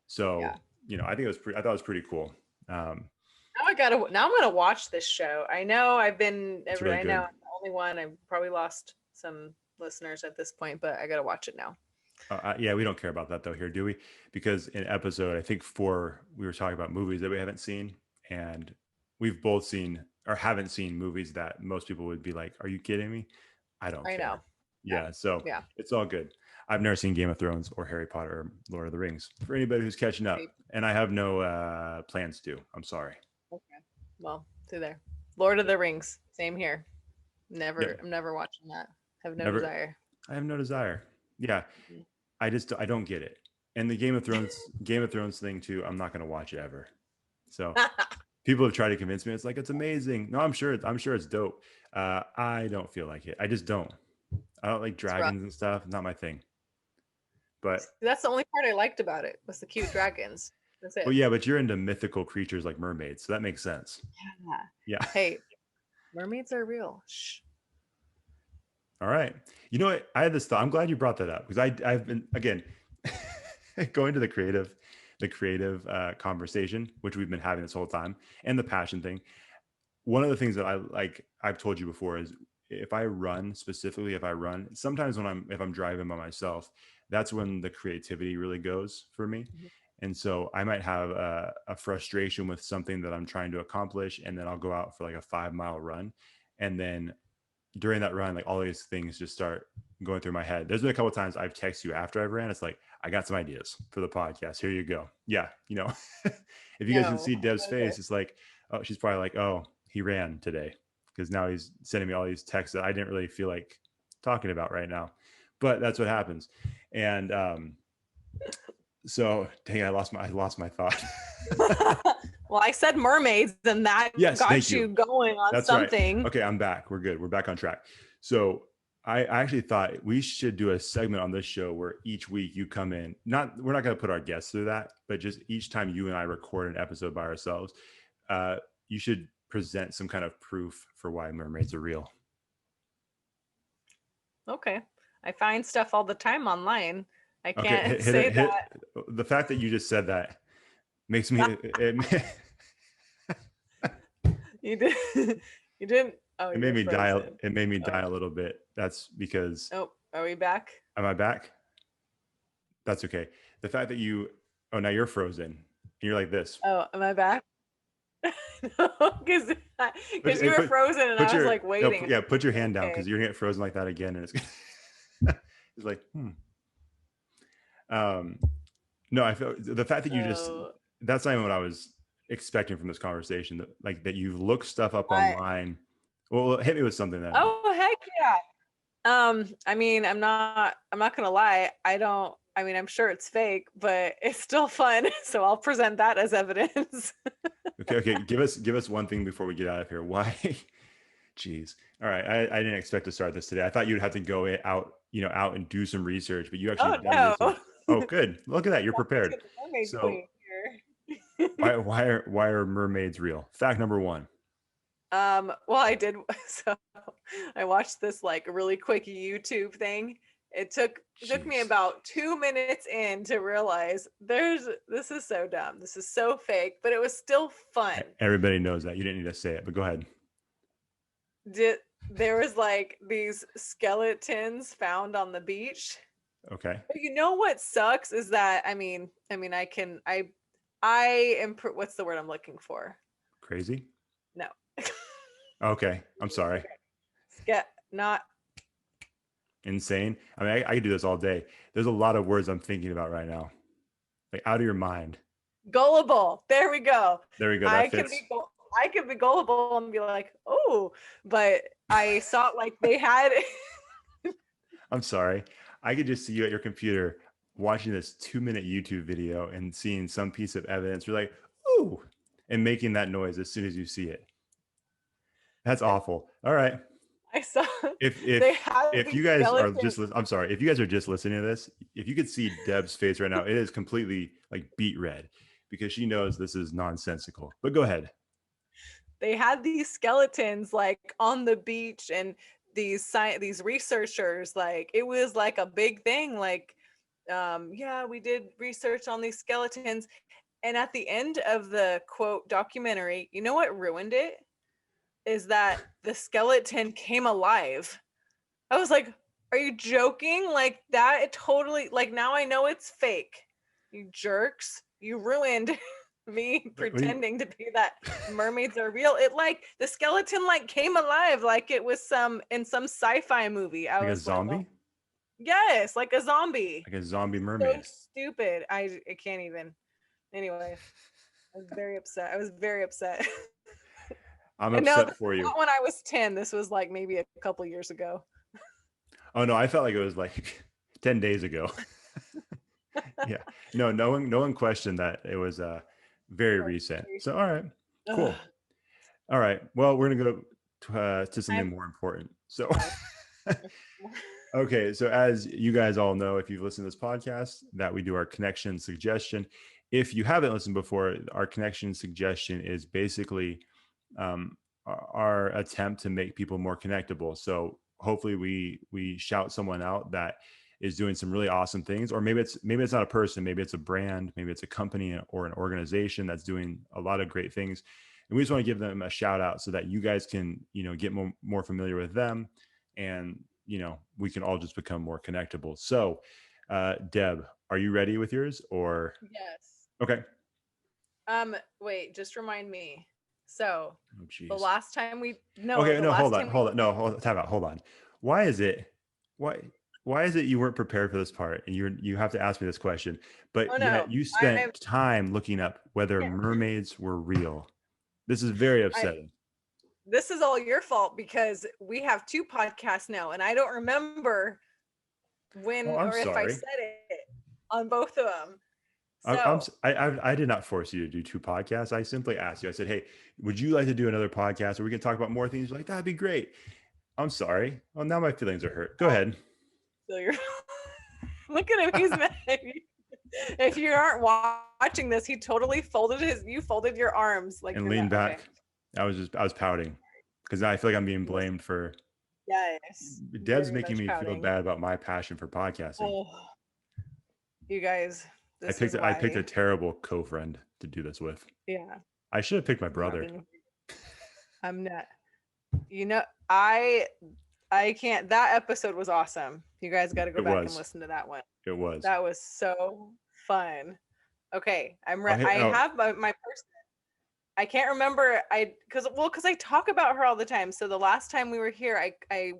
So I think I thought it was pretty cool. Now I'm gonna watch this show. I know I know I'm the only one. I've probably lost some listeners at this point, but I gotta watch it now. Yeah, we don't care about that though here, do we? Because in episode, I think 4, we were talking about movies that we haven't seen, and we've both seen or haven't seen movies that most people would be like, "Are you kidding me?" I don't care. I know. Yeah, so it's all good. I've never seen Game of Thrones or Harry Potter or Lord of the Rings. For anybody who's catching up, and I have no plans to. I'm sorry. Okay. Well, see there. Lord of the Rings. Same here. I'm never watching that. Have no desire. I have no desire. Yeah. I don't get it. And the Game of Thrones thing too, I'm not going to watch it ever. So people have tried to convince me. It's like, it's amazing. No, I'm sure it's dope. I don't feel like it. I just don't. I don't like dragons and stuff. Not my thing. But that's the only part I liked about it was the cute dragons. That's it. Well, yeah, but you're into mythical creatures like mermaids, so that makes sense. Yeah. Hey, mermaids are real. Shh. All right. You know what? I had this thought. I'm glad you brought that up because I've been, again, going to the creative conversation, which we've been having this whole time, and the passion thing. One of the things that I've told you before is if I run, sometimes if I'm driving by myself, that's when the creativity really goes for me. Mm-hmm. And so I might have a frustration with something that I'm trying to accomplish. And then I'll go out for like a 5-mile run. And then during that run, like all these things just start going through my head. There's been a couple of times I've texted you after I've ran. It's like, I got some ideas for the podcast. Here you go. Yeah. If you guys can see Deb's face, it's like, oh, she's probably like, oh, he ran today. Because now he's sending me all these texts that I didn't really feel like talking about right now. But that's what happens. And so dang, I lost my thought. Well, I said mermaids, and that got you going on that's something. Right. Okay, I'm back. We're good. We're back on track. So I actually thought we should do a segment on this show where each week you come in. We're not going to put our guests through that, but just each time you and I record an episode by ourselves, you should present some kind of proof for why mermaids are real. Okay. I find stuff all the time online. I can't say that. The fact that you just said that makes me. You didn't. Oh, it made me die. It made me die a little bit. That's because. Oh, are we back? Am I back? That's okay. The fact that now you're frozen. And you're like this. Oh, am I back? Because you were frozen and I was like waiting. No, put your hand down because you're gonna get frozen like that again, and it's like no, I feel the fact that you that's not even what I was expecting from this conversation, that you look stuff up online. Well, hit me with something then. Oh, heck yeah. I mean, I'm not gonna lie, I'm sure it's fake, but it's still fun, so I'll present that as evidence. Okay, give us one thing before we get out of here. Why? Jeez. All right, I didn't expect to start this today. I thought you'd have to go out and do some research, but you actually done research. Oh, good. Look at that. You're prepared. So why are mermaids real? Fact number 1. Well, I did. So I watched this really quick YouTube thing. It took me about 2 minutes in to realize this is so dumb. This is so fake, but it was still fun. Everybody knows that. You didn't need to say it, but go ahead. there was like these skeletons found on the beach. Okay. But you know what sucks is that I am what's the word I'm looking for? Crazy. No. Okay. I'm sorry. Not Insane. I mean, I could do this all day. There's a lot of words I'm thinking about right now. Like out of your mind. gullible. There we go. There we go. I That can fits. I can be gullible and be like, oh, but I saw like they had I'm sorry. I could just see you at your computer watching this 2-minute YouTube video and seeing some piece of evidence. You're like, ooh, and making that noise as soon as you see it. That's awful. All right. I saw If they if had if these you guys are skeletons. just I'm sorry, if you guys are just listening to this, if you could see Deb's face right now, it is completely like beet red because she knows this is nonsensical. But go ahead. They had these skeletons like on the beach, and these researchers, like it was like a big thing, like yeah, we did research on these skeletons. And at the end of the quote documentary, you know what ruined it is that the skeleton came alive. I was like, are you joking? Like that, it totally, like now I know it's fake. You jerks. You ruined me What do you, pretending to be that mermaids are real. It like the skeleton like came alive like it was in some sci-fi movie. I like a was like, oh, zombie? yes, like a zombie. Like a zombie So mermaid. stupid. I can't even. Anyway, I was very upset. I was very upset. I'm And no, upset this for is you. not when I was 10. This was like maybe a couple years ago. Oh no, I felt like it was like 10 days ago. Yeah. No one questioned that it was very recent. So all right. Cool. Ugh. All right. Well, we're gonna go to something I'm more important. So yes. okay, so as you guys all know, if you've listened to this podcast, that we do our connection suggestion. If you haven't listened before, our connection suggestion is basically our attempt to make people more connectable. So hopefully we shout someone out that is doing some really awesome things, or maybe it's not a person, maybe it's a brand, maybe it's a company or an organization that's doing a lot of great things, and we just want to give them a shout out so that you guys can get more familiar with them, and we can all just become more connectable. So Deb, are you ready with yours? Or Yes. okay. Wait, just remind me. So Oh the geez. last time Okay, the no, last hold on, time hold on, no, time out, hold on. Why is it? Why is it you weren't prepared for this part, and you have to ask me this question, but oh no, yet you I spent time looking up whether mermaids were real? This is very I upsetting. this is all your fault because we have two podcasts now, and I don't remember Oh, when I'm or if I sorry. said it on both of them. I'm So I did not force you to do two podcasts. I simply asked you. I said, "Hey, would you like to do another podcast where we can talk about more things?" You're like, "That'd be great." I'm sorry. Well, now my feelings are hurt. Go ahead. so you're look at him, he's mad. If you aren't watching this, he totally you folded your arms like And you're lean not okay. back. I was pouting because now I feel like I'm being blamed for. Yes, Deb's very making much me feel pouting. bad about my passion for podcasting. Oh, you guys, this is I picked why. a terrible co-friend to do this with. Yeah, I should have picked my I'm not brother. I'm not. You know, I can't. That episode was awesome. You guys got to go It back and was. listen to that one. It was. That was so fun. Okay, I'm Oh, hey, I oh, have my person. I can't remember. Because I talk about her all the time. So the last time we were here, I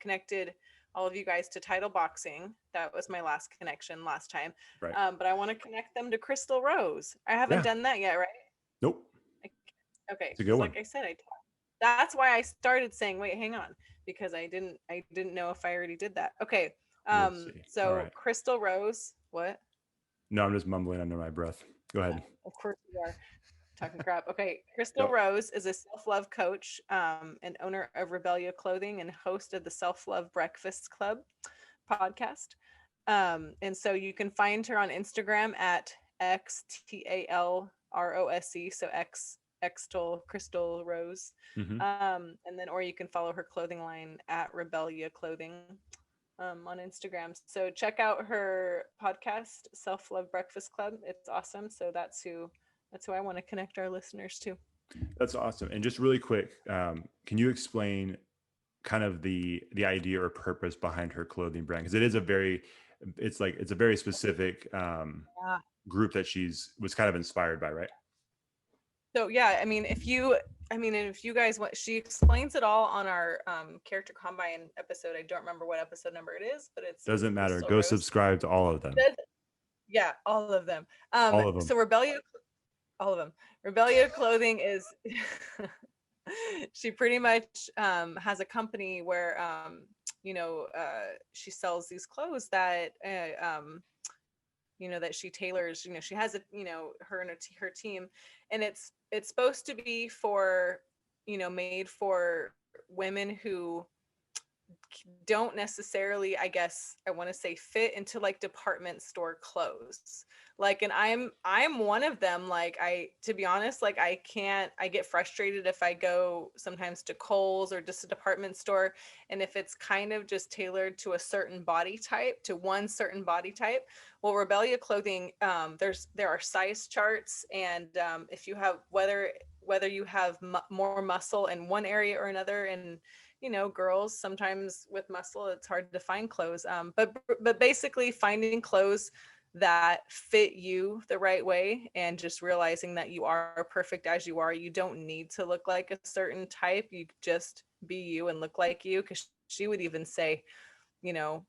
connected all of you guys to title boxing. That was my last connection last time. right. But I want to connect them to Crystal Rose. I haven't Yeah. done that yet, right? Nope. Okay. It's a good one. Like I said, that's why I started saying, wait, hang on, because I didn't know if I already did that. Okay. We'll see. So All right. Crystal Rose, what? No, I'm just mumbling under my breath. Go ahead. Of course you are. Talking crap. Okay. Crystal Yep. Rose is a self-love coach, and owner of Rebellia Clothing and host of the Self-Love Breakfast Club podcast. And so you can find her on Instagram at XTALROSE. So Crystal Rose. Mhm. And then, or you can follow her clothing line at Rebellia Clothing on Instagram. So check out her podcast, Self Love Breakfast Club. It's awesome. So that's who I want to connect our listeners to. That's awesome. And just really quick, can you explain kind of the idea or purpose behind her clothing brand? Because it is a very, it's a very specific Yeah. group that was kind of inspired by, right? So yeah, and if you guys want, she explains it all on our character combine episode. I don't remember what episode number it is, but it's with Doesn't matter. Crystal Go Rose. subscribe to all of them. Yeah, all of them. All of them. So all of them. Rebellia Clothing is she pretty much has a company where she sells these clothes that that she tailors. She has her and her team, and it's supposed to be for made for women who don't necessarily, I guess I want to say, fit into like department store clothes. Like, and I'm one of them. Like, to be honest, like I get frustrated if I go sometimes to Kohl's or just a department store, and if it's kind of just tailored to a certain body type, to one certain body type. Well, Rebellia Clothing, there are size charts, and if you have whether you have more muscle in one area or another, and girls sometimes with muscle, it's hard to find clothes. But basically finding clothes that fit you the right way, and just realizing that you are perfect as you are. You don't need to look like a certain type. You just be you and look like you. Because she would even say, you know,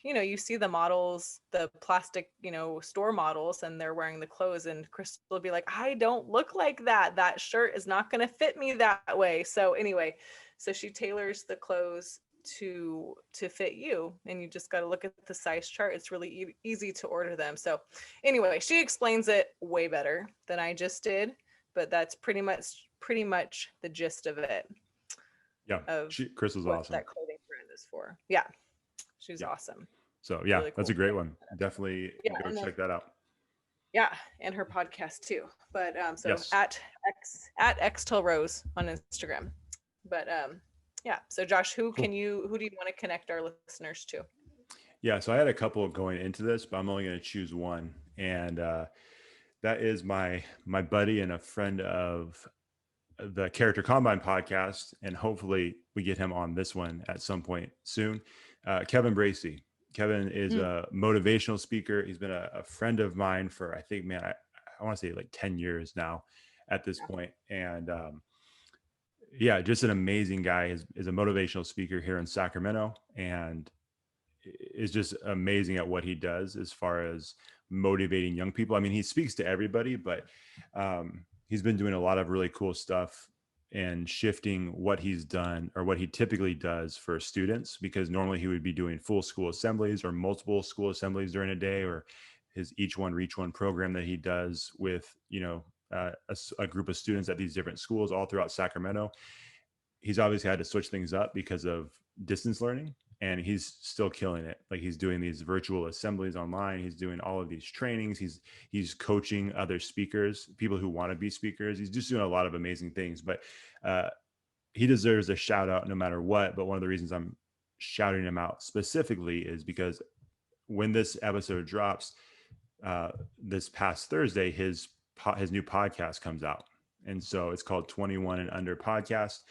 you see the models, the plastic, store models, and they're wearing the clothes, and Crystal will be like, I don't look like that. That shirt is not going to fit me that way. So anyway, so she tailors the clothes to fit you, and you just got to look at the size chart. It's really easy to order them. So anyway, she explains it way better than I just did, but that's pretty much the gist of it. Yeah, Crystal's what awesome. that clothing brand is for. Yeah. She's awesome. So yeah, really cool. That's a great one. Definitely go check that out. Yeah, and her podcast too. But so yes. at Xtel Rose on Instagram. But yeah. So Josh, who do you want to connect our listeners to? Yeah, so I had a couple going into this, but I'm only going to choose one, and that is my buddy and a friend of the Character Combine podcast, and hopefully we get him on this one at some point soon. Kevin Bracey. Kevin is a motivational speaker. He's been a friend of mine for, I think, man, I want to say like 10 years now at this point. And yeah, just an amazing guy. Is a motivational speaker here in Sacramento, and is just amazing at what he does as far as motivating young people. I mean, he speaks to everybody, but he's been doing a lot of really cool stuff and shifting what he's done, or what he typically does for students, because normally he would be doing full school assemblies or multiple school assemblies during a day, or his Each One Reach One program that he does with, a group of students at these different schools all throughout Sacramento. He's obviously had to switch things up because of distance learning, and he's still killing it. Like, he's doing these virtual assemblies online. He's doing all of these trainings. He's coaching other speakers, people who want to be speakers. He's just doing a lot of amazing things, but he deserves a shout out no matter what. But one of the reasons I'm shouting him out specifically is because when this episode drops, this past Thursday, his new podcast comes out. And so it's called 21 and Under Podcast,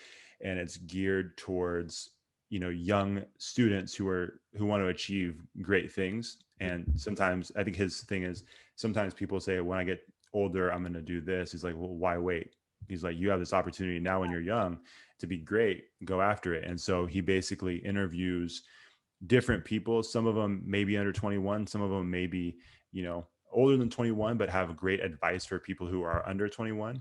and it's geared towards young students who want to achieve great things. And sometimes, I think his thing is, sometimes people say, when I get older, I'm going to do this. He's like, well, why wait? He's like, you have this opportunity now when you're young to be great, go after it. And so he basically interviews different people. Some of them may be under 21. Some of them may be, older than 21, but have great advice for people who are under 21.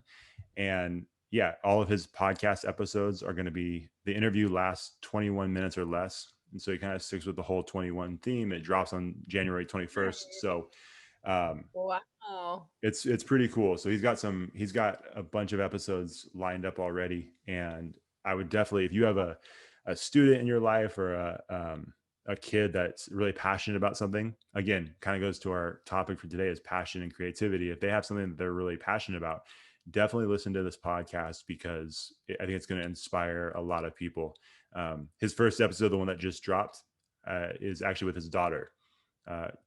And yeah, all of his podcast episodes are going to be, the interview lasts 21 minutes or less. And so he kind of sticks with the whole 21 theme. It drops on January 21st. So wow, it's pretty cool. So he's got a bunch of episodes lined up already. And I would definitely, if you have a student in your life, or a kid that's really passionate about something, again, kind of goes to our topic for today, is passion and creativity. If they have something that they're really passionate about, definitely listen to this podcast, because I think it's going to inspire a lot of people. His first episode, the one that just dropped, is actually with his daughter,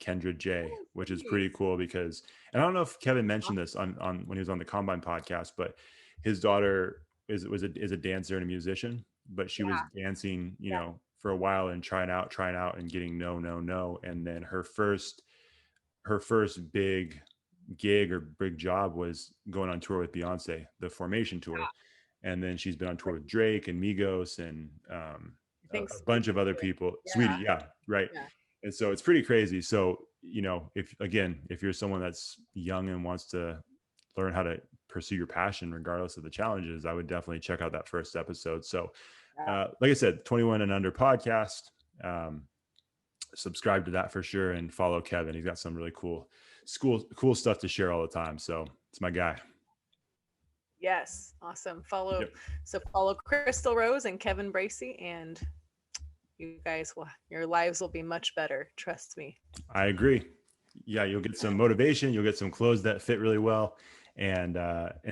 Kendra J, which is pretty cool, because, and I don't know if Kevin mentioned this on when he was on the Combine podcast, but his daughter is a dancer and a musician, but she was dancing, for a while and trying out and getting no. And then her first big gig or big job was going on tour with Beyonce, the Formation tour. And then she's been on tour with Drake and Migos and a bunch of other people. Sweetie, right. Yeah. And so it's pretty crazy. So, if you're someone that's young and wants to learn how to pursue your passion, regardless of the challenges, I would definitely check out that first episode. So, like I said, 21 and under podcast, subscribe to that for sure. And follow Kevin. He's got some really cool stuff to share all the time. So it's my guy. Yes. Awesome. Follow Crystal Rose and Kevin Bracey, and you guys your lives will be much better. Trust me. I agree. Yeah. You'll get some motivation. You'll get some clothes that fit really well, and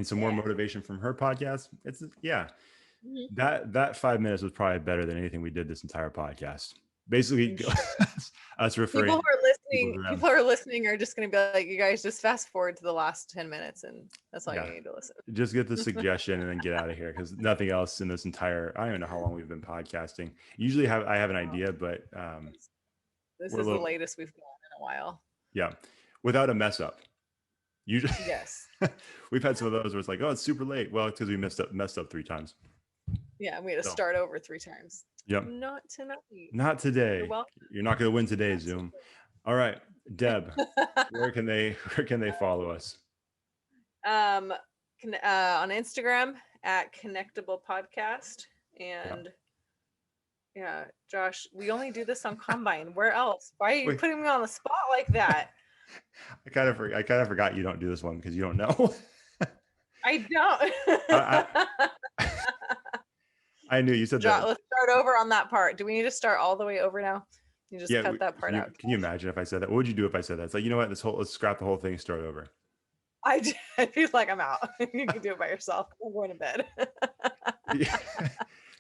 some more motivation from her podcast. It's that 5 minutes was probably better than anything we did this entire podcast. Basically, us referring. People who are listening are just going to be like, you guys just fast forward to the last 10 minutes, and that's all you need to listen. Just get the suggestion and then get out of here, because nothing else in this entire. I don't even know how long we've been podcasting. Usually, I have an idea, but this is the latest we've gone in a while. Yeah, without a mess up. Usually, yes. We've had some of those where it's like, oh, it's super late. Well, it's because we messed up 3 times. Yeah, we had to start over 3 times. Yep. Not tonight. Not today. You're not going to win today, Zoom. All right, Deb. where can they follow us? On Instagram at Connectable Podcast, and Josh, we only do this on Combine. Where else? Why are you putting me on the spot like that? I kind of forgot you don't do this one because you don't know. I don't. I knew you said that. Let's start over on that part. Do we need to start all the way over now? You just cut that part out. Can you imagine if I said that? What would you do if I said that? It's like, you know what? Let's scrap the whole thing and start over. I'd feel like I'm out. You can do it by yourself. I'm going to bed.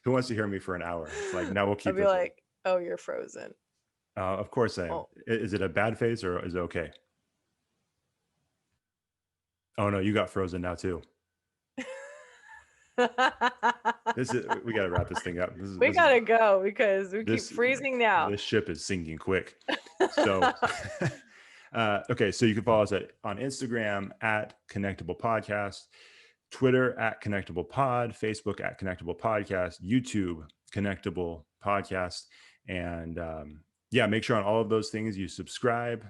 Who wants to hear me for an hour? It's like, now we'll keep. I'd be like, oh, you're frozen. Of course I am. Oh. Is it a bad face or is it okay? Oh no, you got frozen now too. We got to wrap this thing up. We got to go because we keep freezing now. This ship is sinking quick. So, okay. So you can follow us on Instagram at Connectable Podcast, Twitter at Connectable Pod, Facebook at Connectable Podcast, YouTube Connectable Podcast. And make sure on all of those things you subscribe,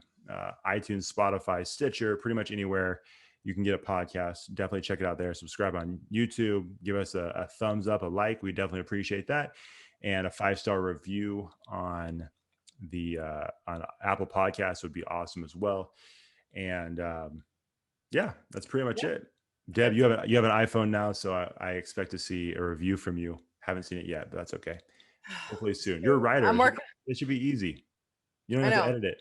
iTunes, Spotify, Stitcher, pretty much anywhere you can get a podcast. Definitely check it out there. Subscribe on YouTube. Give us a thumbs up, a like. We definitely appreciate that. And a 5-star review on the on Apple Podcasts would be awesome as well. And that's pretty much it. Deb, you have an iPhone now, so I expect to see a review from you. Haven't seen it yet, but that's okay. Hopefully soon. You're a writer. It should be easy. You don't have to edit it.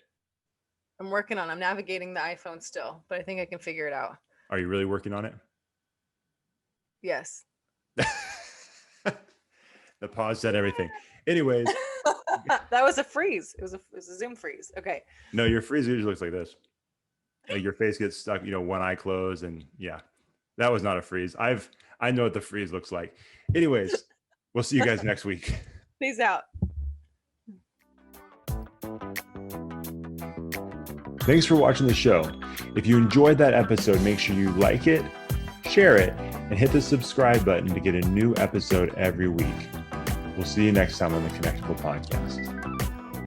I'm navigating the iPhone still, but I think I can figure it out. Are you really working on it? Yes. The pause said everything. Anyways. That was a freeze. It was a Zoom freeze. Okay. No, your freeze usually looks like this. Like your face gets stuck, one eye closed, and that was not a freeze. I know what the freeze looks like. Anyways, we'll see you guys next week. Peace out. Thanks for watching the show. If you enjoyed that episode, make sure you like it, share it, and hit the subscribe button to get a new episode every week. We'll see you next time on the Connectable Podcast.